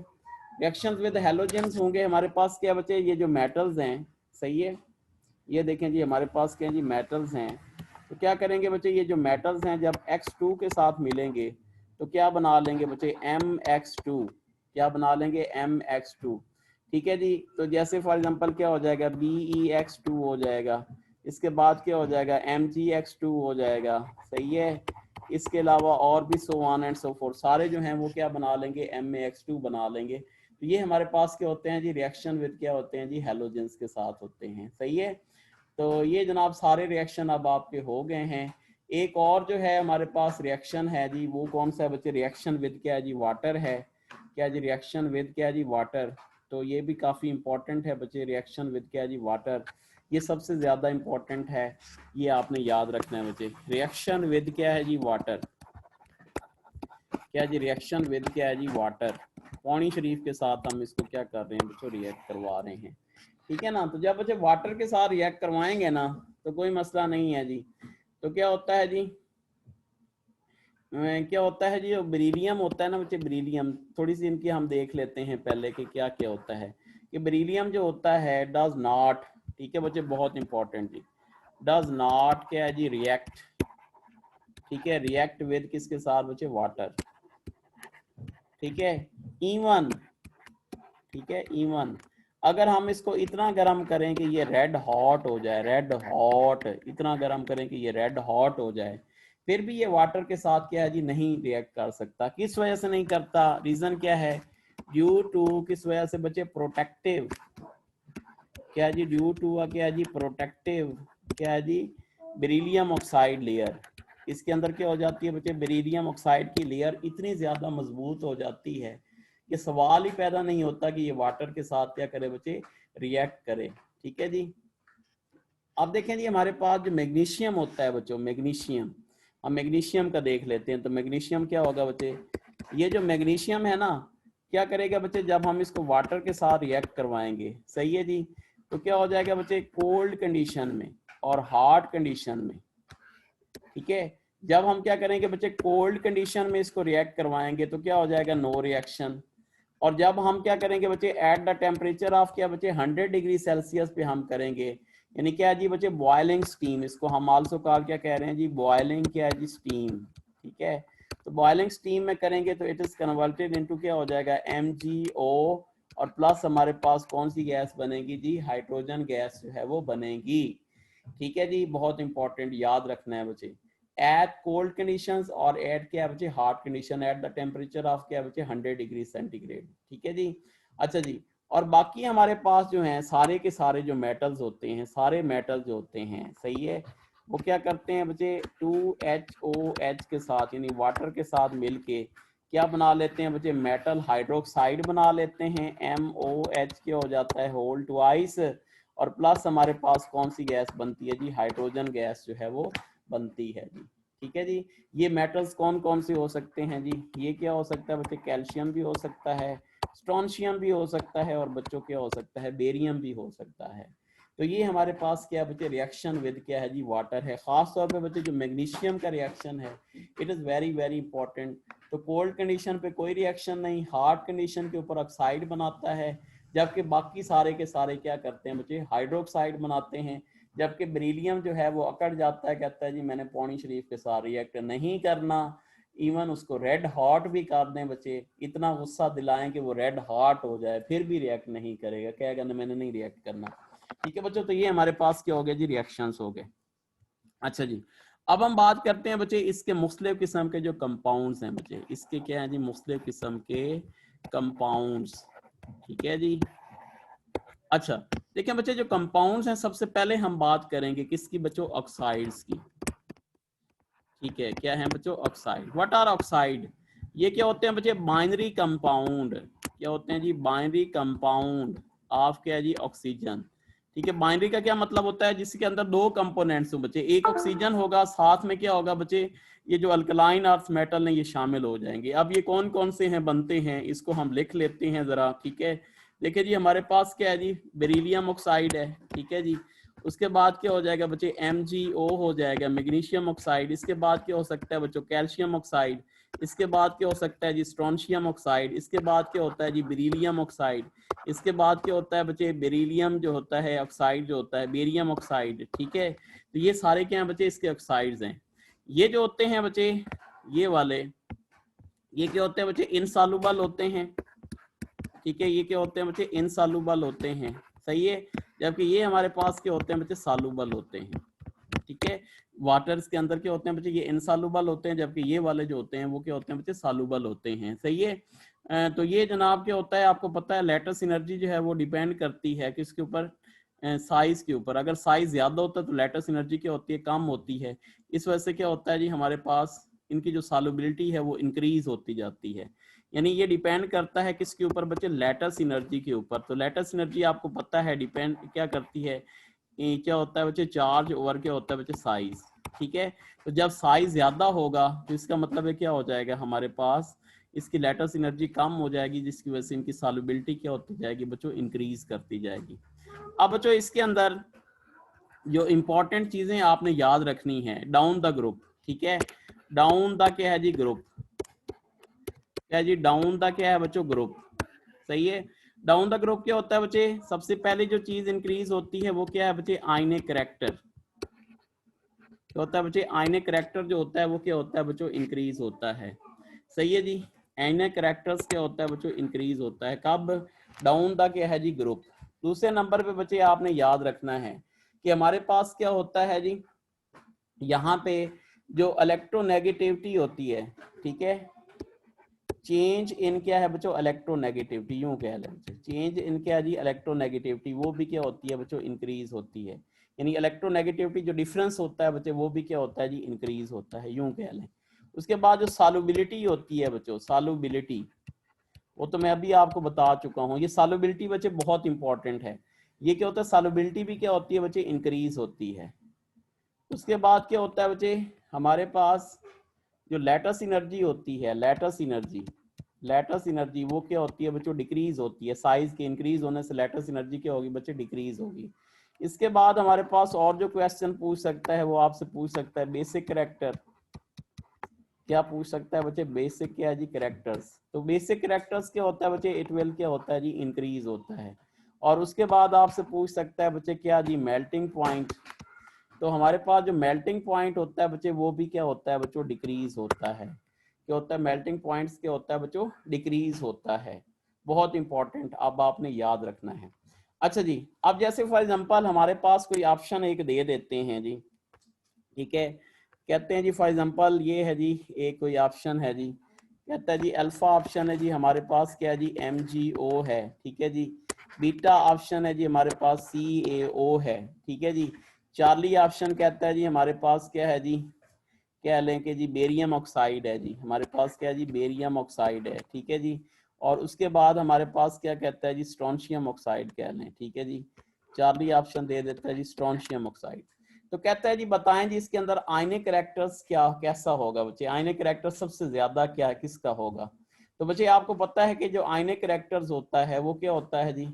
रिएक्शंस विद हैलोजेंस होंगे हमारे पास क्या बच्चे, ये जो मेटल्स हैं, सही है, ये देखें जी हमारे पास क्या है जी, मेटल्स हैं। तो क्या करेंगे बच्चे, ये जो मेटल्स हैं जब X2 के साथ मिलेंगे तो क्या बना लेंगे बच्चे, MX2। क्या बना लेंगे, MX2। ठीक है जी, तो जैसे फॉर एग्जांपल क्या हो जाएगा, BeX2 हो जाएगा। इसके बाद क्या हो जाएगा, MgX2 हो जाएगा। सही है, इसके अलावा और भी so on and so fourth, सारे जो हैं वो क्या बना लेंगे, MaX2 बना लेंगे। तो ये हमारे पास क्या होते हैं जी, रिएक्शन विद क्या होते हैं जी, हैलोजेंस के साथ होते हैं। सही है, तो ये जनाब सारे रिएक्शन अब आपके हो गए हैं। एक और जो है हमारे पास रिएक्शन है जी, वो कौन सा है बच्चे, रिएक्शन विद क्या है जी, वाटर है। क्या जी, रिएक्शन विद क्या है जी, वाटर। तो ये भी काफ़ी इंपॉर्टेंट है बच्चे, रिएक्शन विद क्या है जी, वाटर। ये सबसे ज़्यादा इंपॉर्टेंट है, ये आपने याद रखना है बच्चे। रिएक्शन विद क्या है जी, वाटर। क्या जी, रिएक्शन विद क्या है जी, वाटर। पानी शरीफ के साथ हम इसको क्या कर रहे हैं बच्चों, रिएक्ट करवा रहे हैं। ठीक है ना, तो जब बच्चे वाटर के साथ रिएक्ट करवाएंगे ना तो कोई मसला नहीं है जी। तो क्या होता है जी, क्या होता है जी, जो बेरिलियम होता है ना बच्चे, बेरिलियम थोड़ी सी इनकी हम देख लेते हैं पहले कि क्या क्या होता है। कि बेरिलियम जो होता है डज नॉट, ठीक है बच्चे, बहुत इंपॉर्टेंट जी, डज नॉट क्या है जी, रिएक्ट। ठीक है, रिएक्ट विद किसके साथ बच्चे, वाटर। ठीक है, इवन, ठीक है, इवन अगर हम इसको इतना गर्म करें कि ये रेड हॉट हो जाए, रेड हॉट, इतना गर्म करें कि ये रेड हॉट हो जाए, फिर भी ये वाटर के साथ क्या है जी, नहीं रिएक्ट कर सकता। किस वजह से नहीं करता, रीजन क्या है, ड्यू टू किस वजह से बच्चे, प्रोटेक्टिव। क्या जी, ड्यू टू क्या जी, प्रोटेक्टिव क्या है जी, बेरिलियम ऑक्साइड लेयर। इसके अंदर क्या हो जाती है बच्चे, बेरिलियम ऑक्साइड की लेयर इतनी ज्यादा मजबूत हो जाती है, ये सवाल ही पैदा नहीं होता कि ये वाटर के साथ क्या करे बच्चे, रिएक्ट करे। ठीक है जी, अब देखें जी हमारे पास जो मैग्नीशियम होता है बच्चों, मैग्नीशियम, हम मैग्नीशियम का देख लेते हैं। तो मैग्नीशियम क्या होगा बच्चे, ये जो मैग्नीशियम है ना, क्या करेगा बच्चे, जब हम इसको वाटर के साथ रिएक्ट करवाएंगे, सही है जी, तो क्या हो जाएगा बच्चे, कोल्ड कंडीशन में और हॉट कंडीशन में। ठीक है, जब हम क्या करेंगे बच्चे, कोल्ड कंडीशन में इसको रिएक्ट करवाएंगे तो क्या हो जाएगा, नो रिएक्शन। और जब हम क्या करेंगे बच्चे, एट द टेम्परेचर ऑफ क्या बच्चे, 100 डिग्री सेल्सियस पे हम करेंगे, यानी क्या जी बच्चे, बॉइलिंग स्टीम, इसको हम आल्सो कॉल क्या कह रहे हैं जी, बॉइलिंग क्या है जी, स्टीम। ठीक है, तो बॉइलिंग स्टीम में करेंगे तो इट इज कन्वर्टेड इनटू क्या हो जाएगा, MgO, और प्लस हमारे पास कौन सी गैस बनेगी जी, हाइड्रोजन गैस जो है वो बनेगी। ठीक है जी, बहुत इंपॉर्टेंट याद रखना है बच्चे। एट कोल्ड कंडीशंस और एट क्या बच्चे hot condition at the temperature of क्या बच्चे 100 डिग्री सेंटीग्रेड। ठीक है जी। अच्छा जी, और बाकी हमारे पास जो हैं सारे के सारे जो मेटल्स होते हैं, सारे मेटल जो होते हैं, सही है, वो क्या करते हैं बच्चे 2HOH के साथ यानी वाटर के साथ मिलके क्या बना लेते हैं बच्चे, मेटल हाइड्रोक्साइड बना लेते हैं, MOH के हो जाता है होल ट्वाइस, और प्लस हमारे पास कौन सी गैस बनती है जी, हाइड्रोजन गैस जो है वो बनती है जी। ठीक है जी। ये मेटल्स कौन कौन से हो सकते हैं जी, ये क्या हो सकता है बच्चे, कैल्शियम भी हो सकता है, स्ट्रोंशियम भी हो सकता है, और बच्चों क्या हो सकता है, बेरियम भी हो सकता है। तो ये हमारे पास क्या बच्चे रिएक्शन विद क्या है जी, वाटर है। खास तौर पे बच्चे जो मैग्नीशियम का रिएक्शन है, it is very very important. तो कोल्ड कंडीशन पे कोई रिएक्शन नहीं, हार्ड कंडीशन के ऊपर ऑक्साइड बनाता है, जबकि बाकी सारे के सारे क्या करते हैं बच्चे, हाइड्रोक्साइड बनाते हैं। जबकि बेरिलियम जो है वो अकड़ जाता है, कहता है जी मैंने पौनी शरीफ के साथ रिएक्ट नहीं करना, इवन उसको रेड हॉट भी कर दें बच्चे, इतना गुस्सा दिलाएं कि वो रेड हॉट हो जाए, फिर भी रिएक्ट नहीं करेगा, कहेगा मैंने नहीं रिएक्ट करना। ठीक है बच्चों, तो ये हमारे पास क्या हो गया जी, रिएक्शंस हो गए। अच्छा जी, अब हम बात करते हैं बच्चे इसके मुख्तलिफ किस्म के जो कंपाउंड्स हैं बच्चे, इसके क्या है जी, मुख्तलिफ किस्म के कंपाउंड्स। ठीक है जी। अच्छा देखिए बच्चे, जो कंपाउंड्स हैं सबसे पहले हम बात करेंगे किसकी बच्चों, ऑक्साइड्स की। ठीक है, क्या है बच्चों, ऑक्साइड। व्हाट आर ऑक्साइड, ये क्या होते हैं बच्चे, बाइनरी कंपाउंड। क्या होते हैं जी, बाइनरी कंपाउंड ऑफ क्या है जी, ऑक्सीजन। ठीक है, बाइनरी का क्या मतलब होता है, जिसके अंदर दो कंपोनेंट्स हो बच्चे, एक ऑक्सीजन होगा, साथ में क्या होगा बच्चे, ये जो अल्कलाइन अर्थ मेटल हैं ये शामिल हो जाएंगे। अब ये कौन कौन से हैं बनते हैं, इसको हम लिख लेते हैं जरा। ठीक है, देखिए जी हमारे पास क्या है जी, बेरिलियम ऑक्साइड है। ठीक है जी, उसके बाद क्या हो जाएगा बच्चे, MgO हो जाएगा, मैग्नीशियम ऑक्साइड। इसके बाद क्या हो सकता है बच्चों, कैल्शियम ऑक्साइड। इसके बाद क्या हो सकता है जी, स्ट्रोंशियम ऑक्साइड। इसके बाद क्या होता है जी, बेरिलियम ऑक्साइड। इसके बाद क्या होता है बच्चे, बेरिलियम जो होता है ऑक्साइड जो होता है, बेरियम ऑक्साइड। ठीक है, तो ये सारे क्या हैं बच्चे, इसके ऑक्साइड्स हैं। ये जो होते हैं बच्चे, ये वाले, ये क्या होते हैं बच्चे, इनसॉल्युबल होते हैं। ठीक है, ये क्या होते हैं बच्चे, इनसॉल्युबल होते हैं। सही है, जबकि ये हमारे पास क्या होते हैं बच्चे, सॉल्युबल होते हैं। ठीक है, वाटर्स के अंदर क्या होते हैं बच्चे, ये इनसॉल्युबल होते हैं, जबकि ये वाले जो होते हैं वो क्या होते हैं बच्चे, सॉल्युबल होते हैं। सही है, तो ये जनाब क्या होता है, आपको पता है लैटिस एनर्जी जो है वो डिपेंड करती है किसके ऊपर, साइज के ऊपर। अगर साइज ज्यादा होता है तो लैटिस एनर्जी क्या होती है, कम होती है। इस वजह से क्या होता है जी, हमारे पास इनकी जो सॉल्युबिलिटी है वो इंक्रीज होती जाती है। यानी ये डिपेंड करता है किसके ऊपर बच्चे, लैटिस एनर्जी के ऊपर। तो लैटिस एनर्जी आपको पता है डिपेंड क्या करती है, क्या होता है बच्चे, चार्ज ओवर क्या होता है बच्चे, साइज। ठीक है, तो जब साइज ज्यादा होगा तो इसका मतलब है क्या हो जाएगा, हमारे पास इसकी लैटिस एनर्जी कम हो जाएगी, जिसकी वजह से इनकी सॉल्युबिलिटी क्या होती जाएगी बच्चों, इंक्रीज करती जाएगी। अब बच्चों इसके अंदर जो इंपॉर्टेंट चीजें आपने याद रखनी है, डाउन द ग्रुप। ठीक है, डाउन द क्या है जी, ग्रुप। क्या जी, डाउन द क्या है बच्चों, ग्रुप। सही है, डाउन द ग्रुप क्या होता है बच्चे, सबसे पहले जो चीज इंक्रीज होती है वो क्या है बच्चे, आयनिक करैक्टर। क्या होता है बच्चे, आयनिक करैक्टर जो होता है वो क्या होता है बच्चों, इंक्रीज होता है। सही है जी, आयनिक करैक्टर्स क्या होता है बच्चों, इंक्रीज होता है। कब, डाउन द क्या है जी, ग्रुप। दूसरे नंबर पे बच्चे आपने याद रखना है कि हमारे पास क्या होता है जी, यहाँ पे जो इलेक्ट्रोनेगेटिविटी होती है, ठीक है, चेंज इन क्या है बच्चों, इलेक्ट्रोनेगेटिविटी, यूं कह लें चेंज इन क्या जी, इलेक्ट्रोनेगेटिविटी, वो भी क्या होती है बच्चों, इंक्रीज होती है। यानी इलेक्ट्रोनेगेटिविटी जो डिफरेंस होता है बच्चे, वो भी क्या होता है जी, इंक्रीज होता है, यूं कह लें। उसके बाद जो सॉल्युबिलिटी होती है बच्चों, सॉल्युबिलिटी, वो तो मैं अभी आपको बता चुका हूँ। ये सॉल्युबिलिटी बच्चे बहुत इंपॉर्टेंट है। ये क्या होता है, सॉल्युबिलिटी भी क्या होती है बच्चे, इंक्रीज होती है। उसके बाद क्या होता है बच्चे, हमारे पास जो लैटिस एनर्जी होती है, लैटिस एनर्जी, लैटिस एनर्जी वो क्या होती है बच्चों, डिक्रीज होती है। साइज के इंक्रीज होने से लैटिस एनर्जी क्या होगी बच्चे, डिक्रीज होगी। इसके बाद हमारे पास और जो क्वेश्चन पूछ सकता है वो आपसे पूछ सकता है, बेसिक कैरेक्टर। क्या पूछ सकता है बच्चे, बेसिक क्या है जी, कैरेक्टर्स। तो बेसिक कैरेक्टर्स क्या होता है बच्चे, इट विल क्या होता है जी, इंक्रीज होता है। और उसके बाद आपसे पूछ सकता है बच्चे क्या जी, मेल्टिंग पॉइंट। तो हमारे पास जो मेल्टिंग पॉइंट होता है बच्चे, वो भी क्या होता है बच्चों, डिक्रीज होता है। क्या होता है, मेल्टिंग पॉइंट्स क्या होता है बच्चों, डिक्रीज होता है। बहुत इंपॉर्टेंट, अब आपने याद रखना है। अच्छा जी, अब जैसे फॉर एग्जांपल हमारे पास कोई ऑप्शन एक दे देते हैं जी, ठीक है, कहते हैं जी फॉर एग्जांपल ये है जी एक कोई ऑप्शन है जी, कहता है जी अल्फा ऑप्शन है जी हमारे पास क्या है जी MgO है, ठीक है जी। बीटा ऑप्शन है जी हमारे पास CaO है, ठीक है जी। चार्ली ऑप्शन कहता है जी हमारे पास क्या है जी, कह लें कि जी बेरियम ऑक्साइड है जी, हमारे पास क्या है जी बेरियम ऑक्साइड है, ठीक है जी। और उसके बाद हमारे पास क्या कहता है जी स्ट्रोंशियम ऑक्साइड कह लें, ठीक है जी। चार्ली ऑप्शन दे देता है जी स्ट्रोंशियम ऑक्साइड। तो कहता है जी बताएं जी इसके अंदर आयनिक कैरेक्टर्स क्या कैसा होगा बच्चे, आयनिक कैरेक्टर सबसे ज्यादा क्या किसका होगा। तो बच्चे आपको पता है कि जो आयनिक कैरेक्टर्स होता है वो क्या होता है जी,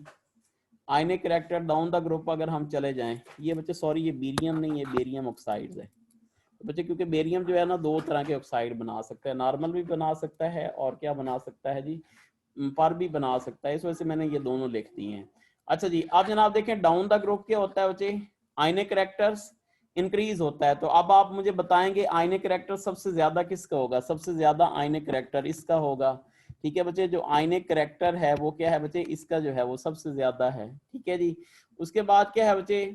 ionic character down the group अगर हम चले जाएं, ये बच्चे सॉरी ये बेरियम नहीं है, बेरियम ऑक्साइड्स है। तो बच्चे क्योंकि बेरियम जो है ना दो तरह के ऑक्साइड बना सकता है, नॉर्मल भी बना सकता है और क्या बना सकता है जी पर भी बना सकता है, इस वजह से मैंने ये दोनों लिख दिए हैं। अच्छा जी आप जनाब देखें डाउन द ग्रुप क्या होता है बच्चे, आयनिक कैरेक्टर्स इंक्रीज होता है। तो अब आप मुझे बताएंगे आयनिक कैरेक्टर सबसे ज्यादा किसका होगा, सबसे ज्यादा आयनिक कैरेक्टर इसका होगा, ठीक है बच्चे। जो आयनिक कैरेक्टर है वो क्या है बच्चे, इसका जो है वो सबसे ज्यादा है, ठीक है जी। उसके बाद क्या है बच्चे,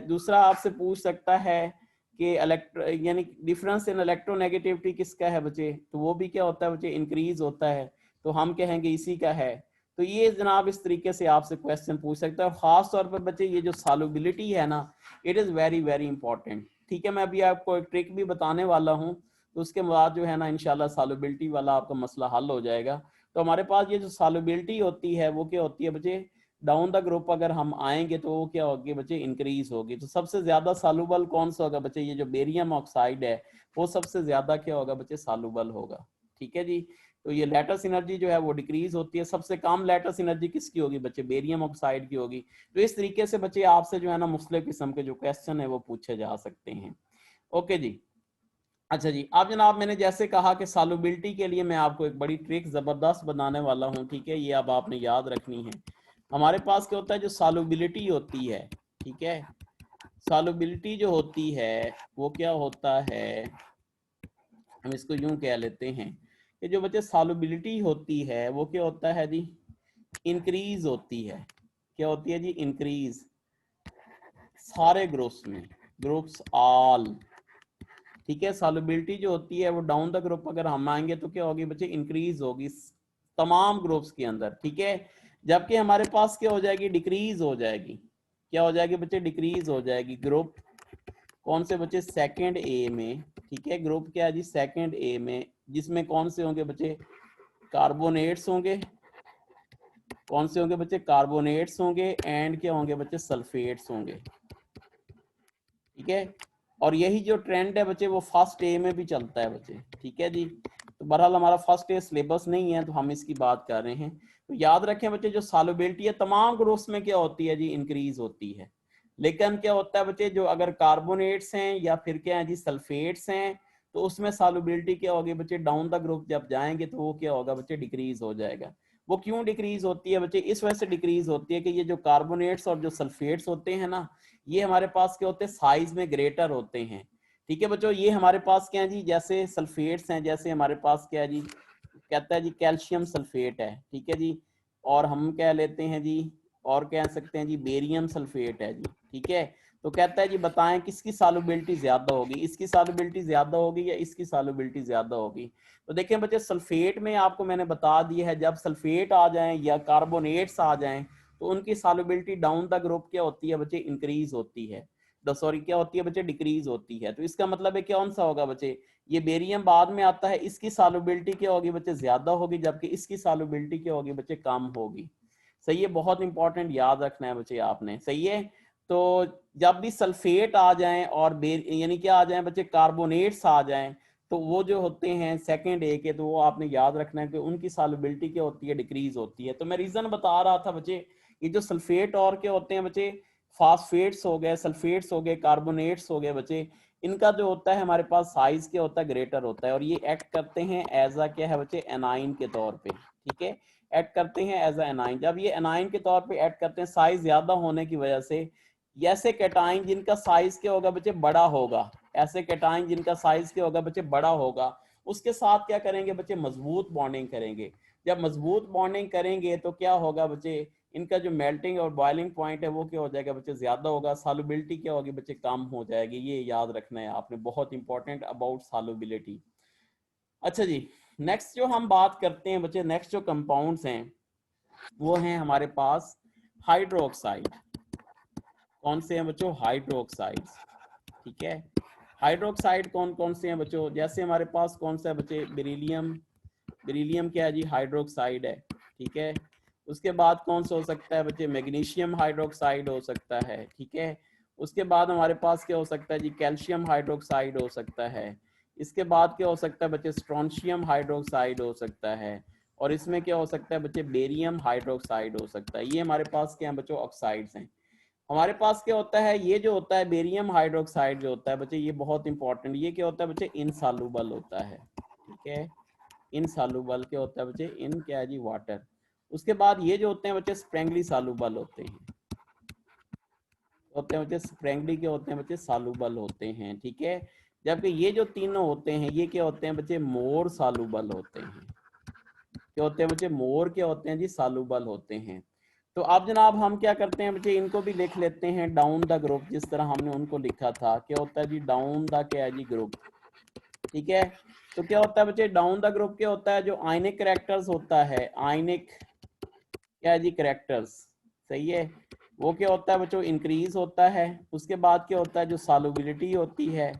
दूसरा आपसे पूछ सकता है कि इलेक्ट्रो यानी डिफरेंस इन इलेक्ट्रोनेगेटिविटी किसका है बच्चे, तो वो भी क्या होता है बच्चे इंक्रीज होता है, तो हम कहेंगे इसी का है। तो ये जनाब इस तरीके से आपसे क्वेश्चन पूछ सकता है। खास तौर पर बच्चे ये जो सॉल्युबिलिटी है ना, it is very very important, ठीक है। मैं अभी आपको एक ट्रिक भी बताने वाला हूँ, तो उसके बाद जो है ना इंशाल्लाह सॉल्युबिलिटी वाला आपका मसला हल हो जाएगा। तो हमारे पास ये जो सॉल्युबिलिटी होती है वो क्या होती है बच्चे, डाउन द ग्रुप अगर हम आएंगे तो वो क्या होगी बच्चे इंक्रीज होगी। तो सबसे ज्यादा सॉल्युबल कौन सा होगा बच्चे, ये जो बेरियम ऑक्साइड है वो सबसे ज्यादा क्या होगा बच्चे सॉल्युबल होगा, ठीक है जी। तो ये लेटेस्ट एनर्जी जो है वो डिक्रीज होती है, सबसे कम लेटेस्ट एनर्जी किसकी होगी बच्चे, बेरियम ऑक्साइड की होगी। तो इस तरीके से बच्चे आपसे जो है ना मुख्तलिफ किस्म के जो क्वेश्चन है वो पूछे जा सकते हैं। ओके जी। अच्छा जी आप जनाब मैंने जैसे कहा कि सॉल्युबिलिटी के लिए मैं आपको एक बड़ी ट्रिक जबरदस्त बनाने वाला हूँ, ठीक है। ये अब आपने याद रखनी है। हमारे पास क्या होता है जो सॉल्युबिलिटी होती है, ठीक है, सॉल्युबिलिटी जो होती है वो क्या होता है, हम इसको यूं कह लेते हैं कि जो बच्चे सॉल्युबिलिटी होती है वो क्या होता है जी इंक्रीज होती है। क्या होती है जी इंक्रीज, सारे ग्रुप्स में, ग्रुप्स ऑल, ठीक है। सॉल्युबिलिटी जो होती है वो डाउन द ग्रुप अगर हम आएंगे तो क्या होगी बच्चे इंक्रीज होगी तमाम ग्रुप्स के अंदर, ठीक है। जबकि हमारे पास क्या हो जाएगी डिक्रीज हो जाएगी, क्या हो जाएगी बच्चे डिक्रीज हो जाएगी ग्रुप कौन से बच्चे सेकंड ए में, ठीक है। ग्रुप क्या है जी सेकंड ए में, जिसमें कौन से होंगे बच्चे कार्बोनेट्स होंगे, कौन से होंगे बच्चे कार्बोनेट्स होंगे एंड क्या होंगे बच्चे सल्फेट्स होंगे, ठीक है। और यही जो ट्रेंड है बच्चे वो फर्स्ट ए में भी चलता है बच्चे, ठीक है जी। तो बहरहाल हमारा फर्स्ट ए सिलेबस नहीं है तो हम इसकी बात कर रहे हैं। तो याद रखें बच्चे जो सॉल्युबिलिटी है तमाम ग्रुप्स में क्या होती है जी इंक्रीज होती है। लेकिन क्या होता है बच्चे जो अगर कार्बोनेट्स हैं या फिर क्या है जी सल्फेट्स हैं तो उसमें सॉल्युबिलिटी क्या होगी बच्चे डाउन द ग्रुप जब जाएंगे तो वो क्या होगा बच्चे डिक्रीज हो जाएगा। वो क्यों डिक्रीज होती है बच्चे, इस वजह से डिक्रीज होती है कि ये जो कार्बोनेट्स और जो सल्फेट्स होते हैं ना ये हमारे पास क्या होते हैं साइज में ग्रेटर होते हैं, ठीक है बच्चों। ये हमारे पास क्या है जी जैसे सल्फेट्स हैं, जैसे हमारे पास क्या है जी कहता है जी कैल्शियम सल्फेट है, ठीक है जी। और हम कह लेते हैं जी और कह सकते हैं जी बेरियम सल्फेट है जी, ठीक है। तो कहता है जी बताएं किसकी सॉल्युबिलिटी ज्यादा होगी, इसकी सॉल्युबिलिटी ज्यादा होगी या इसकी सॉल्युबिलिटी ज्यादा होगी। तो देखें बच्चे सल्फेट में आपको मैंने बता दिया है जब सल्फेट आ जाएं या कार्बोनेट्स आ जाएं तो उनकी सॉल्युबिलिटी डाउन द ग्रुप क्या होती है बच्चे इंक्रीज होती है, सॉरी क्या होती है बच्चे डिक्रीज होती है। तो इसका मतलब है कौन सा होगा बच्चे, ये बेरियम बाद में आता है, इसकी सॉल्युबिलिटी क्या होगी बच्चे ज्यादा होगी जबकि इसकी सॉल्युबिलिटी क्या होगी बच्चे कम होगी। सही है, बहुत इंपॉर्टेंट याद रखना है बच्चे आपने, सही है। तो जब भी सल्फेट आ जाएं और यानी क्या आ जाएं बच्चे कार्बोनेट्स आ जाएं तो वो जो होते हैं सेकंड ए के तो वो आपने याद रखना है कि उनकी सॉल्युबिलिटी क्या होती है डिक्रीज होती है। तो मैं रीजन बता रहा था बच्चे ये जो सल्फेट और क्या होते हैं बच्चे फास्फेट्स हो गए, सल्फेट्स हो गए, कार्बोनेट्स हो गए बच्चे, इनका जो होता है हमारे पास साइज क्या होता है ग्रेटर होता है और ये एक्ट करते हैं एज अ क्या है बच्चे एनाइन के तौर पे, ठीक है। एक्ट करते हैं एज अ एनाइन, जब ये एनाइन के तौर पे एक्ट करते हैं साइज ज्यादा होने की वजह से, ऐसे कैटाइन जिनका साइज क्या होगा बच्चे बड़ा होगा, ऐसे कैटाइन जिनका साइज क्या होगा बच्चे बड़ा होगा उसके साथ क्या करेंगे बच्चे मजबूत बॉन्डिंग करेंगे। जब मजबूत बॉन्डिंग करेंगे तो क्या होगा बच्चे इनका जो मेल्टिंग और बॉइलिंग पॉइंट है वो क्या हो जाएगा बच्चे, ज्यादा होगा। सॉल्युबिलिटी क्या होगी बच्चे, कम हो जाएगी। ये याद रखना है आपने, बहुत इंपॉर्टेंट अबाउट सॉल्युबिलिटी। अच्छा जी, नेक्स्ट जो हम बात करते हैं बच्चे, नेक्स्ट जो कंपाउंड्स हैं वो हैं हमारे पास हाइड्रोक्साइड। कौन से हैं बच्चों, हाइड्रोक्साइड्स। ठीक है, हाइड्रोक्साइड कौन कौन से हैं बच्चों, जैसे हमारे पास कौन सा है बच्चे, बेरिलियम। बेरिलियम क्या है जी, हाइड्रोक्साइड है। ठीक है, उसके बाद कौन सा हो सकता है बच्चे, मैग्नीशियम हाइड्रोक्साइड हो सकता है। ठीक है, उसके बाद हमारे पास क्या हो सकता है जी, कैल्शियम हाइड्रोक्साइड हो सकता है। इसके बाद क्या हो सकता है बच्चे, स्ट्रोंशियम हाइड्रोक्साइड हो सकता है। और इसमें क्या हो सकता है बच्चे, बेरियम हाइड्रोक्साइड हो सकता है। ये हमारे पास क्या है बच्चों, ऑक्साइड्स हैं। हमारे पास क्या होता है, ये जो होता है बेरियम हाइड्रोक्साइड जो होता है बच्चे, ये बहुत इंपॉर्टेंट, ये क्या होता है बच्चे, इनसॉल्युबल होता है। ठीक है, इनसॉल्युबल क्या होता है बच्चे, इन क्या है जी, वाटर। उसके बाद ये जो होते हैं बच्चे, स्प्रेंगली सॉल्युबल होते हैं बच्चे, स्प्रेंगली के होते हैं बच्चे, सॉल्युबल होते हैं। ठीक है, जबकि ये जो तीनों होते हैं ये क्या होते हैं बच्चे, मोर सॉल्युबल होते हैं। क्या होते हैं बच्चे, मोर क्या होते हैं जी, सॉल्युबल होते हैं। तो अब जनाब हम क्या करते हैं बच्चे, इनको भी लिख लेते हैं डाउन द ग्रुप, जिस तरह हमने उनको लिखा था। क्या होता है जी, डाउन द क्या है जी, ग्रुप। ठीक है, तो क्या होता है बच्चे, डाउन द ग्रुप क्या होता है, जो आयनिक करेक्टर्स होता है, आयनिक क्या है जी, करेक्टर्स। सही है, वो क्या होता है बच्चों, इंक्रीज होता है। उसके बाद क्या होता है, जो सॉल्युबिलिटी होती है,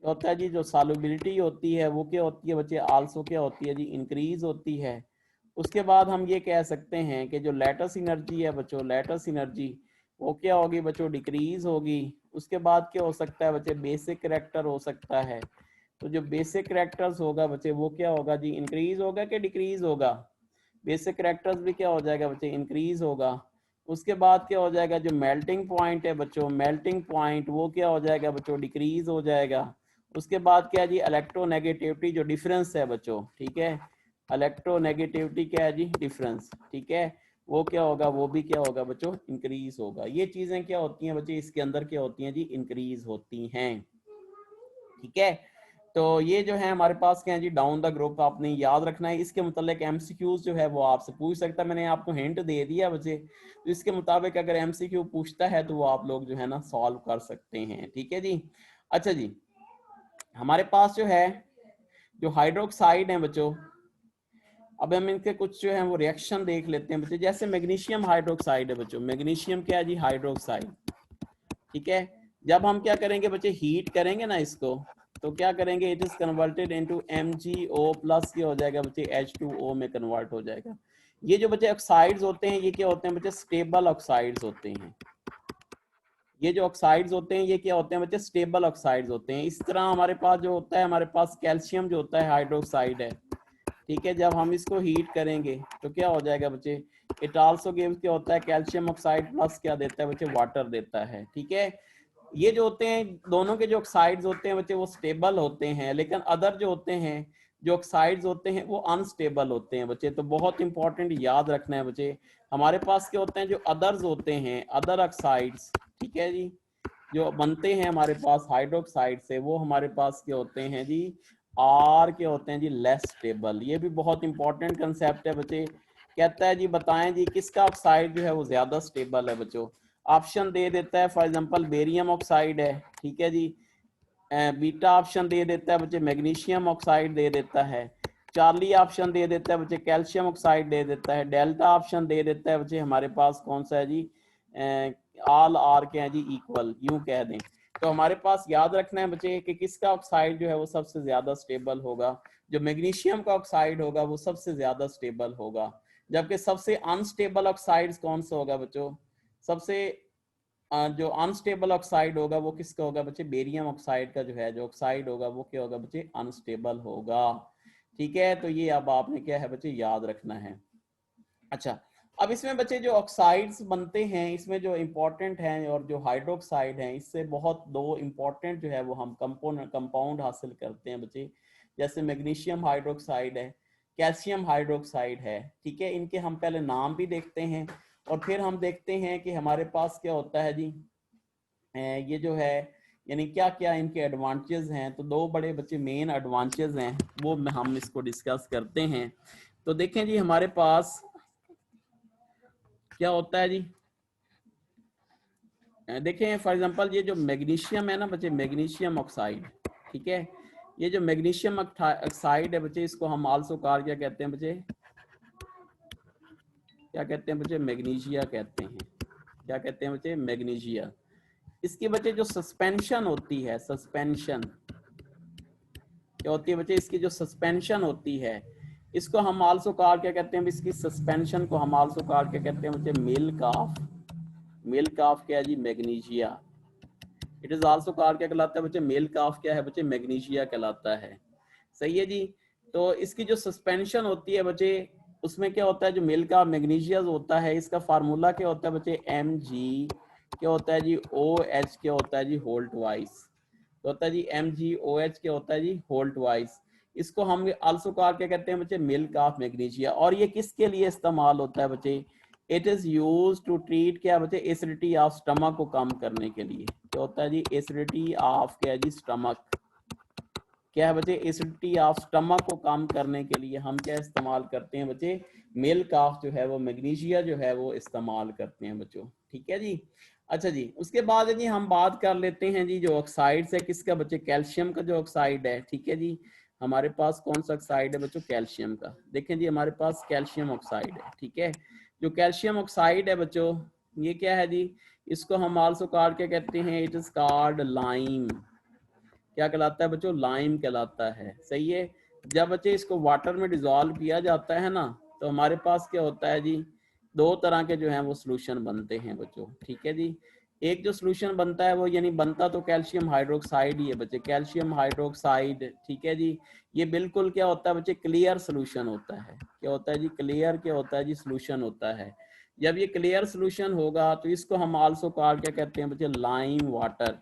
होता है जी, जो सॉल्युबिलिटी होती है वो क्या होती है बच्चे, आल्सो क्या होती है जी, इंक्रीज होती है। उसके बाद हम ये कह सकते हैं कि जो लेटेस्ट एनर्जी है बच्चों, लेटेस्ट एनर्जी वो क्या होगी बच्चों, डिक्रीज होगी। उसके बाद क्या हो सकता है बच्चे, बेसिक करेक्टर हो सकता है। तो जो बेसिक करेक्टर्स होगा बच्चे वो क्या होगा जी, इंक्रीज होगा कि डिक्रीज होगा, बेसिक करेक्टर्स भी क्या हो जाएगा बच्चे, इंक्रीज होगा। उसके बाद क्या हो जाएगा, जो मेल्टिंग पॉइंट है बच्चों, मेल्टिंग पॉइंट वो क्या हो जाएगा बच्चों, डिक्रीज हो जाएगा। उसके बाद क्या है जी, इलेक्ट्रोनेगेटिविटी जो डिफरेंस है बच्चों, ठीक है, इलेक्ट्रोनेगेटिविटी क्या है जी, डिफरेंस। ठीक है, वो क्या होगा, वो भी क्या होगा बच्चों, इंक्रीज होगा। ये चीजें क्या होती हैं बच्चे, इसके अंदर क्या होती हैं जी, इंक्रीज होती हैं। ठीक है, तो ये जो है हमारे पास क्या है जी, डाउन द ग्रुप आपने याद रखना है। इसके मुतालिक एमसीक्यूज जो है वो आपसे पूछ सकता है, मैंने आपको हिंट दे दिया बच्चे, तो इसके मुताबिक अगर एमसीक्यू पूछता है तो वो आप लोग जो है ना सॉल्व कर सकते हैं। ठीक है जी, अच्छा जी, हमारे पास जो है जो हाइड्रोक्साइड है बच्चों, अब हम इनके कुछ जो है वो रिएक्शन देख लेते हैं बच्चे। जैसे मैग्नीशियम हाइड्रोक्साइड है बच्चों, मैग्नीशियम क्या है जी, हाइड्रोक्साइड। ठीक है, जब हम क्या करेंगे बच्चे, हीट करेंगे ना इसको, तो क्या करेंगे, it is converted into MgO plus क्या हो जाएगा बच्चे, H2O में कन्वर्ट हो जाएगा। ये जो बच्चे ऑक्साइड्स होते हैं ये क्या होते हैं बच्चे, स्टेबल ऑक्साइड्स होते हैं। ये जो ऑक्साइड्स होते हैं ये क्या होते हैं बच्चे, स्टेबल ऑक्साइड्स होते हैं। इस तरह हमारे पास जो होता है, हमारे पास कैल्शियम जो होता है हाइड्रोक्साइड है। ठीक है, जब हम इसको हीट करेंगे तो क्या हो जाएगा बच्चे, इट आल्सो गिव्स क्या होता है, कैल्शियम ऑक्साइड प्लस क्या देता है बच्चे, वाटर देता है। ठीक है, ये जो होते हैं दोनों के जो ऑक्साइड्स होते हैं बच्चे वो स्टेबल होते हैं, लेकिन अदर जो होते हैं, जो ऑक्साइड्स होते हैं वो अनस्टेबल होते हैं बच्चे। तो बहुत इंपॉर्टेंट याद रखना है बच्चे, हमारे पास क्या होते हैं, जो अदर्स होते हैं, अदर ऑक्साइड्स, ठीक है जी, जो बनते हैं हमारे पास हाइड्रोक्साइड से, वो हमारे पास क्या होते हैं जी, आर क्या होते हैं जी, लेस स्टेबल। ये भी बहुत इंपॉर्टेंट कंसेप्ट है बच्चे। कहता है जी, बताएं जी किसका ऑक्साइड जो है वो ज्यादा स्टेबल है बच्चों। ऑप्शन दे देता है, फॉर एग्जांपल बेरियम ऑक्साइड है, ठीक है जी, बीटा ऑप्शन दे देता है बच्चे, मैग्नीशियम ऑक्साइड दे देता है, चार्ली ऑप्शन दे देता है बच्चे, कैल्शियम ऑक्साइड दे देता है, डेल्टा ऑप्शन दे देता है बच्चे हमारे पास कौन सा है जी, ऑल आर के हैं जी इक्वल, यूं कह दें। तो हमारे पास याद रखना है बच्चे कि किसका ऑक्साइड जो है वो सबसे ज्यादा स्टेबल होगा, जो मैग्नीशियम का ऑक्साइड होगा वो सबसे ज्यादा स्टेबल होगा। जबकि सबसे अनस्टेबल ऑक्साइड कौन सा होगा बच्चों, सबसे जो अनस्टेबल ऑक्साइड होगा वो किसका होगा बच्चे, बेरियम ऑक्साइड का जो है जो ऑक्साइड होगा वो क्या होगा बच्चे, अनस्टेबल होगा। ठीक है, तो ये अब आपने क्या है बच्चे याद रखना है। अच्छा, अब इसमें बच्चे जो ऑक्साइड्स बनते हैं इसमें जो इम्पोर्टेंट हैं और जो हाइड्रोक्साइड हैं, इससे बहुत दो इम्पोर्टेंट जो है वो हम कंपाउंड हासिल करते हैं बच्चे। जैसे मैग्नीशियम हाइड्रोक्साइड है, कैल्शियम हाइड्रोक्साइड है। ठीक है, इनके हम पहले नाम भी देखते हैं और फिर हम देखते हैं कि हमारे पास क्या होता है जी, ये जो है यानी क्या क्या इनके एडवांटेजेस हैं। तो दो बड़े बच्चे मेन एडवांटेजेस हैं वो हम इसको डिस्कस करते हैं। तो देखें जी, हमारे पास क्या होता है जी, देखें फॉर एग्जांपल ये जो मैग्नीशियम है ना बच्चे, मैग्नीशियम ऑक्साइड, ठीक है, ये जो मैग्नीशियम ऑक्साइड है बच्चे, इसको हम आल्सो कार क्या कहते हैं बच्चे, क्या कहते हैं बच्चे, मैग्नीशिया कहते हैं। क्या कहते हैं बच्चे, मैग्नीशिया। इसकी बच्चे जो सस्पेंशन होती है, सस्पेंशन क्या होती है बच्चे, इसकी जो सस्पेंशन होती है, इसको हम आल्सो कार क्या कहते हैं, इसकी सस्पेंशन को हम आल्सो कार क्या कहते हैं बच्चे, मिल्क ऑफ, मिल्क ऑफ क्या है जी, magnesia. It is also call क्या कहलाता है बच्चे, मिल्क ऑफ क्या है बच्चे, मैग्नीशिया कहलाता है। सही है जी। तो इसकी जो सस्पेंशन होती है बच्चे, उसमें क्या होता है, जो मिल्क ऑफ मैग्नीशिया होता है, इसका फार्मूला क्या होता है बच्चे, Mg क्या होता है जी, OH क्या होता है जी, होल्ट वाइज क्या होता है जी, MgOH क्या होता है जी, होल्ट वाइज। इसको हम आल्सो कार क्या कहते हैं बच्चे, मिल्क ऑफ मैग्नीशिया। और ये किसके लिए इस्तेमाल होता है बच्चे, it is use to treat क्या बच्चे, एसिडिटी ऑफ स्टमक को कम करने के लिए। क्या होता है जी, एसिडिटी ऑफ क्या जी, स्टमक, क्या है बच्चे, एसिडिटी ऑफ स्टमक को कम करने के लिए हम क्या इस्तेमाल करते हैं बच्चे, मिल्क ऑफ जो है वो मैग्नीशिया जो है वो इस्तेमाल करते हैं बच्चों। ठीक है जी। अच्छा जी, उसके बाद जी हम बात कर लेते हैं जी, जो ऑक्साइड्स है किसका बच्चे, कैल्शियम का जो ऑक्साइड है। ठीक है जी, हमारे पास कौन सा ऑक्साइड है बच्चों, कैल्शियम का। देखें जी हमारे पास कैल्शियम ऑक्साइड है। ठीक है, जो कैल्शियम ऑक्साइड है बच्चों, ये क्या है जी, इसको हम आल्सो कॉल्ड क्या कहते हैं, इट इज कॉल्ड लाइम। क्या कहलाता है बच्चों, लाइम कहलाता है। सही है। जब बच्चे इसको वाटर में डिजोल्व किया जाता है ना, तो हमारे पास क्या होता है जी, दो तरह के जो हैं वो सोल्यूशन बनते हैं बच्चों। ठीक है जी, एक जो सोल्यूशन बनता है वो, यानी बनता तो कैल्शियम हाइड्रोक्साइड ही है बच्चे, कैल्शियम हाइड्रोक्साइड। ठीक है जी, ये बिल्कुल क्या होता है बच्चे, क्लियर सोल्यूशन होता है। क्या होता है जी, क्लियर क्या होता है जी, सोल्यूशन होता है। जब ये क्लियर सोल्यूशन होगा तो इसको हम आल्सो कॉल्ड क्या कहते हैं बच्चे, लाइम वाटर।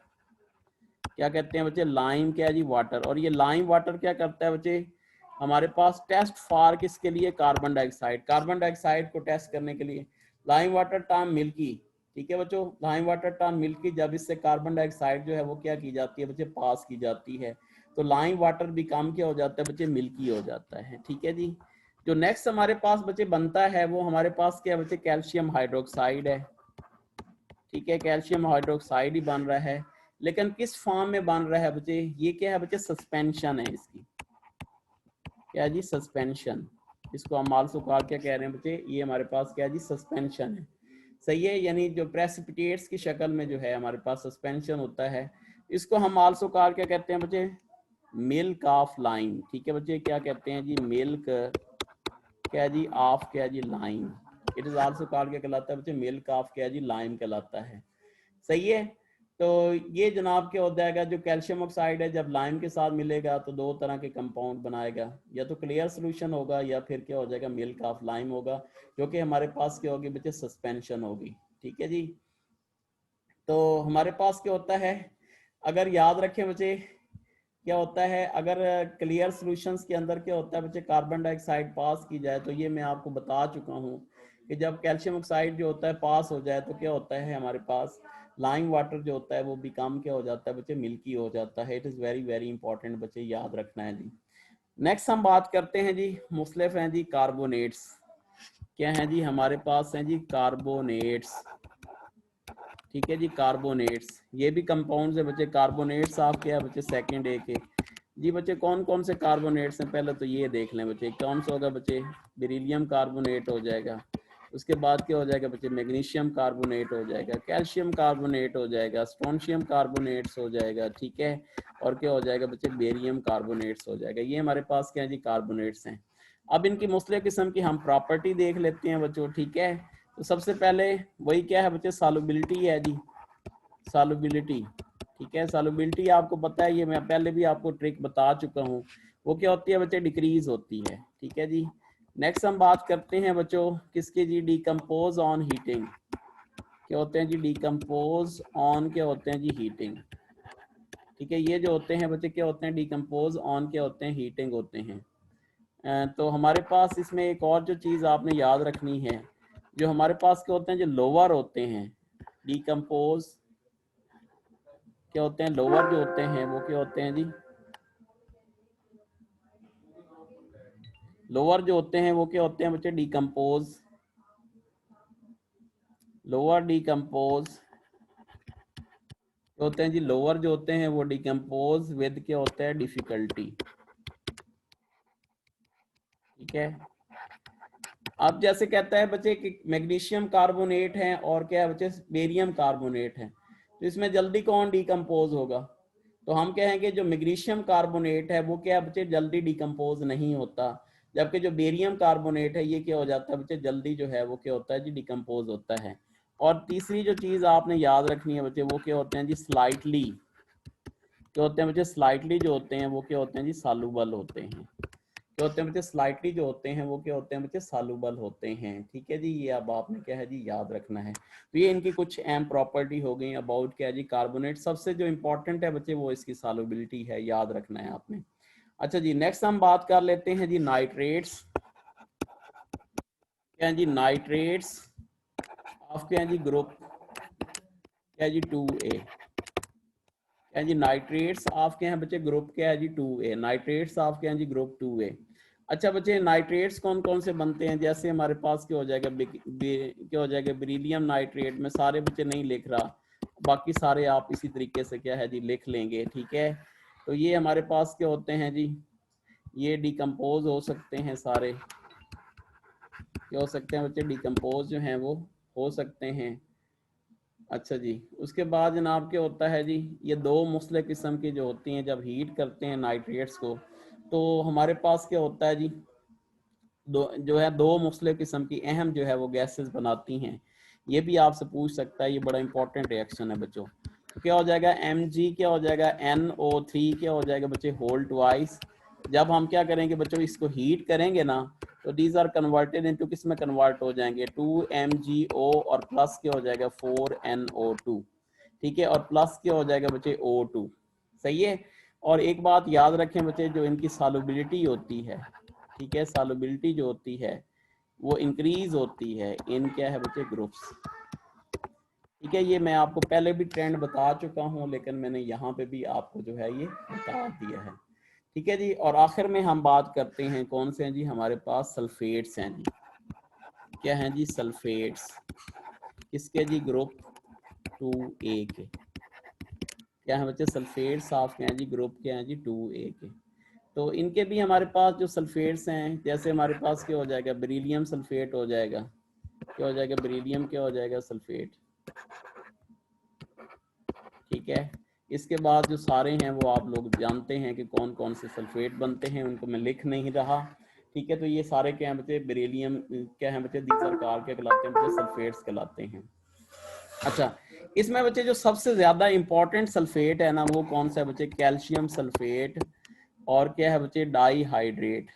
क्या कहते हैं बच्चे, लाइम क्या है जी, वाटर। और ये लाइम वाटर क्या करता है बच्चे, हमारे पास टेस्ट फॉर किसके लिए, कार्बन डाइऑक्साइड, कार्बन डाइऑक्साइड को टेस्ट करने के लिए। Lime water term milky. ठीक है बच्चों, लाइम वाटर टर्म मिल्की, जब इससे कार्बन डाइऑक्साइड जो है वो क्या की जाती है बच्चे, पास की जाती है, तो लाइम वाटर भी काम क्या हो जाता है बच्चे, मिल्की हो जाता है। ठीक है जी। जो नेक्स्ट हमारे पास बच्चे बनता है वो हमारे पास क्या बच्चे, कैल्शियम हाइड्रोक्साइड है। ठीक है, कैल्शियम हाइड्रोक्साइड ही बन रहा है, लेकिन किस फॉर्म में बन रहा है बच्चे, ये क्या है बच्चे, सस्पेंशन है इसकी। क्या जी, सस्पेंशन। इसको हम आल्सो कॉल क्या कह रहे हैं बच्चे, ये हमारे पास क्या जी, सस्पेंशन है। सही है, यानी जो प्रेसिपिटेट्स की शक्ल में जो है हमारे पास सस्पेंशन होता है, इसको हम आल्सो कॉल क्या कहते हैं बच्चे, मिल्क ऑफ लाइम। ठीक है बच्चे, क्या कहते हैं जी, मिल्क क्या जी, ऑफ क्या जी, lime. It is also call क्या कहलाता है बच्चे, मिल्क ऑफ क्या जी, लाइम कहलाता है। सही है। तो ये जनाब क्या हो जाएगा, जो कैल्शियम ऑक्साइड है जब लाइम के साथ मिलेगा तो दो तरह के कंपाउंड बनाएगा, या तो क्लियर सोल्यूशन होगा या फिर क्या हो जाएगा, मिल्क ऑफ लाइम होगा, जो कि हमारे पास क्या होगी बच्चे, सस्पेंशन होगी। ठीक है जी। तो हमारे पास क्या होता है, अगर याद रखें बच्चे, क्या होता है, अगर क्लियर सॉल्यूशंस के अंदर क्या होता है बच्चे, कार्बन डाइऑक्साइड पास की जाए, तो ये मैं आपको बता चुका हूँ कि जब कैल्शियम ऑक्साइड जो होता है पास हो जाए तो क्या होता है, हमारे पास लाइम वाटर जो होता है वो बिकम क्या हो जाता है बच्चे, मिल्की हो जाता है। It is very very important बच्चे, याद रखना है जी। नेक्स्ट हम बात करते हैं जी, मुख्तलिफ हैं जी कार्बोनेट्स। क्या है जी, हमारे पास हैं जी कार्बोनेट्स। ठीक है जी, कार्बोनेट्स, ये भी कंपाउंड्स है बच्चे। कार्बोनेट्स आप क्या है बच्चे, सेकंड ए के जी बच्चे, कौन कौन से कार्बोनेट्स हैं पहले तो ये देख लें बच्चे। कौन सा होगा बच्चे, बेरिलियम कार्बोनेट हो जाएगा, उसके बाद क्या हो जाएगा बच्चे, मैग्नीशियम कार्बोनेट हो जाएगा, कैल्शियम कार्बोनेट हो जाएगा, स्ट्रोंशियम कार्बोनेट्स हो जाएगा। ठीक है, और क्या हो जाएगा बच्चे, बेरियम कार्बोनेट्स हो जाएगा। ये हमारे पास क्या है जी, कार्बोनेट्स हैं। अब इनकी मुख्तलिफ किस्म की हम प्रॉपर्टी देख लेते हैं बच्चों। ठीक है, तो सबसे पहले वही क्या है बच्चे, सॉल्युबिलिटी है जी, सॉल्युबिलिटी। ठीक है, सॉल्युबिलिटी आपको पता है, ये मैं पहले भी आपको ट्रिक बता चुका हूँ, वो क्या होती है बच्चे, डिक्रीज होती है। ठीक है जी। नेक्स्ट हम बात करते हैं बच्चों किसके जी, डिकम्पोज ऑन हीटिंग। क्या होते हैं जी, डिकम्पोज ऑन क्या होते हैं जी, हीटिंग। ठीक है, ये जो होते हैं बच्चे क्या होते हैं, डिकम्पोज ऑन क्या होते हैं, हीटिंग होते हैं। तो हमारे पास इसमें एक और जो चीज़ आपने याद रखनी है, जो हमारे पास क्या होते हैं, जो लोअर होते हैं, डिकम्पोज क्या होते हैं, लोअर जो होते हैं वो क्या होते हैं जी, लोअर जो होते हैं वो क्या होते हैं बच्चे, डिकम्पोज लोअर डिकम्पोज होते हैं जी, लोअर जो होते हैं वो डिकम्पोज विद क्या होता है, डिफिकल्टी। ठीक है, अब जैसे कहता है बच्चे कि मैग्नीशियम कार्बोनेट है और क्या है बच्चे, बेरियम कार्बोनेट है, तो इसमें जल्दी कौन डिकम्पोज होगा? तो हम कहेंगे जो मैग्नीशियम कार्बोनेट है वो क्या है बच्चे, जल्दी डिकम्पोज नहीं होता, जबकि जो बेरियम कार्बोनेट है ये क्या हो जाता है बच्चे, जल्दी जो है वो क्या होता है जी, डिकम्पोज होता है। और तीसरी जो चीज आपने याद रखनी है बच्चे, वो क्या होते हैं जी, स्लाइटली, क्या होते हैं बच्चे, स्लाइटली जो होते हैं वो क्या होते हैं जी, सालुबल होते हैं। क्या होते हैं बच्चे, स्लाइटली जो होते हैं वो क्या होते हैं बच्चे, सालुबल होते हैं। ठीक है जी, ये अब आपने क्या है जी, याद रखना है। तो ये इनकी कुछ अहम प्रॉपर्टी हो गई अबाउट क्या है जी, कार्बोनेट। सबसे जो इंपॉर्टेंट है बच्चे वो इसकी सालुबिलिटी है, याद रखना है आपने। अच्छा जी, नेक्स्ट हम बात कर लेते हैं जी नाइट्रेट्स। क्या है जी, नाइट्रेट्स ऑफ क्या है जी, ग्रुप क्या है जी, 2A। क्या है जी, नाइट्रेट्स ऑफ क्या है बच्चे, ग्रुप क्या है जी, 2A। नाइट्रेट्स ऑफ क्या है जी, ग्रुप 2A। अच्छा बच्चे, नाइट्रेट्स कौन कौन से बनते हैं? जैसे हमारे पास क्या हो जाएगा, क्या हो जाएगा, बेरिलियम नाइट्रेट। में सारे बच्चे नहीं लिख रहा, बाकी सारे आप इसी तरीके से क्या है जी, लिख लेंगे। ठीक है, तो ये हमारे पास क्या होते हैं जी, ये डिकम्पोज हो सकते हैं सारे, क्या हो सकते हैं बच्चे, डिकम्पोज जो हैं वो हो सकते हैं। अच्छा जी, उसके बाद जनाब क्या होता है जी, ये दो मुख्तलिफ किस्म की जो होती हैं, जब हीट करते हैं नाइट्रेट्स को, तो हमारे पास क्या होता है जी, दो जो है, दो मुख्तलिफ किस्म की अहम जो है वो गैसेस बनाती हैं। ये भी आपसे पूछ सकता है, ये बड़ा इंपॉर्टेंट रिएक्शन है बच्चों। तो क्या हो जाएगा, Mg क्या हो जाएगा, NO3 क्या हो जाएगा बच्चे, होल ट्वाइस। जब हम क्या करेंगे बच्चों, इसको हीट करेंगे ना, तो दीज आर कन्वर्टेड इनटू किस में कन्वर्ट हो जाएंगे, 2MgO, और प्लस क्या हो जाएगा 4NO2। ठीक है, और प्लस क्या हो जाएगा बच्चे, O2। सही है। और एक बात याद रखें बच्चे, जो इनकी सॉल्युबिलिटी होती है, ठीक है, सॉल्युबिलिटी जो होती है वो इंक्रीज होती है इन क्या है बच्चे, ग्रुप्स। ठीक है, ये मैं आपको पहले भी ट्रेंड बता चुका हूँ, लेकिन मैंने यहाँ पे भी आपको जो है ये बता दिया है। ठीक है जी, और आखिर में हम बात करते हैं कौन से हैं जी, हमारे पास सल्फेट्स हैं जी। क्या हैं जी, सल्फेट्स किसके जी, ग्रुप 2A के। क्या है बच्चे, सल्फेट्स ऑफ क्या है जी, ग्रुप क्या है जी, 2A के। तो इनके भी हमारे पास जो सल्फेट्स हैं, जैसे हमारे पास क्या हो जाएगा, बेरिलियम सल्फेट हो जाएगा, क्या हो जाएगा, बेरिलियम क्या हो जाएगा, सल्फेट। ठीक है, इसके बाद जो सारे हैं वो आप लोग जानते हैं कि कौन कौन से सल्फेट बनते हैं, उनको मैं लिख नहीं रहा। ठीक है, तो ये सारे क्या हैं बच्चे, बेरिलियम क्या है बच्चे, दीजर कार क्या कहलाते हैं बच्चे, सल्फेट्स कहलाते हैं। अच्छा, इसमें बच्चे जो सबसे ज्यादा इंपॉर्टेंट सल्फेट है ना, वो कौन सा है बच्चे, कैल्शियम सल्फेट, और क्या है बच्चे, डाई हाइड्रेट।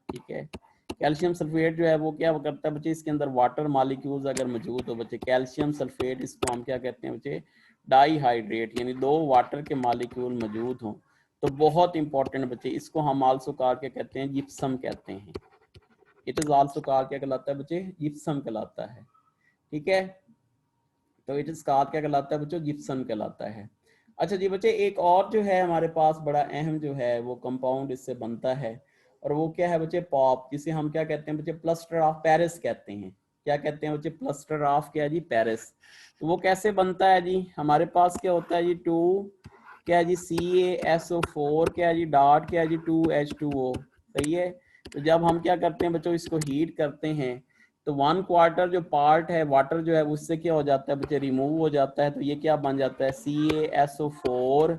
ठीक है, कैल्शियम सल्फेट जो है वो क्या करता है बच्चे, इसके अंदर वाटर मॉलिक्यूल्स अगर मौजूद हो बच्चे, कैल्शियम सल्फेट, इसको हम क्या कहते हैं बच्चे, डाई हाइड्रेट, यानी दो वाटर के मॉलिक्यूल मौजूद हों, तो बहुत इंपॉर्टेंट बच्चे, इसको हम आल्सो कार क्या कहते हैं, जिप्सम कहते हैं। इट इज आल्सो कार क्या कहलाता है बच्चे, जिप्सम कहलाता है। ठीक है, तो इट इज कार क्या कहलाता है बच्चों, जिप्सम कहलाता है। अच्छा जी बच्चे, एक और जो है हमारे पास बड़ा अहम जो है वो कंपाउंड इससे बनता है, और वो क्या है बच्चे, पॉप, जिसे हम क्या कहते हैं बच्चे, प्लस्टर ऑफ पेरिस कहते हैं। क्या कहते हैं बच्चे, प्लस्टर ऑफ क्या जी, पेरिस। तो वो कैसे बनता है जी, हमारे पास क्या होता है जी, टू क्या है जी, CaSO4 क्या है जी, डॉट क्या है जी, 2H2O। सही है। तो जब हम क्या करते हैं बच्चों, इसको हीट करते हैं, तो 1/4 जो पार्ट है वाटर जो है उससे क्या हो जाता है बच्चे, रिमूव हो जाता है, तो ये क्या बन जाता है, CaSO4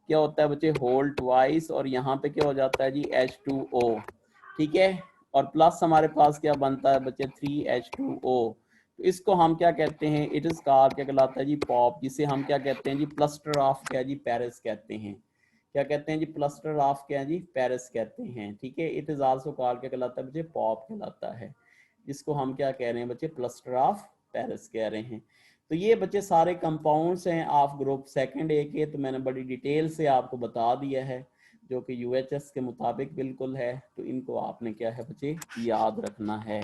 क्या होता है बच्चे, होल ट्वाइस, और यहाँ पे क्या हो जाता है जी, H2O। ठीक है, और प्लस हमारे पास क्या बनता है बच्चे, 3H2O। तो इसको हम क्या कहते हैं, इट इज कार क्या कहलाता है जी, पॉप, जिसे हम क्या कहते हैं जी, प्लस्टर ऑफ क्या जी, पेरिस कहते हैं। क्या कहते हैं जी, प्लस्टर ऑफ क्या जी, पेरिस कहते हैं। ठीक है, इट इज आल्सो कार क्या कहलाता है बच्चे, पॉप कहलाता है, जिसको हम क्या कह रहे हैं बच्चे, प्लस्टर ऑफ पेरिस कह रहे हैं। तो ये बच्चे सारे कंपाउंड्स हैं ऑफ ग्रुप 2A के, तो मैंने बड़ी डिटेल से आपको बता दिया है, जो कि UHS के मुताबिक बिल्कुल है। तो इनको आपने क्या है बच्चे, याद रखना है।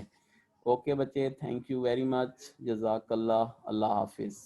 ओके बच्चे, थैंक यू वेरी मच, जज़ाकल्लाह, अल्लाह हाफिज़।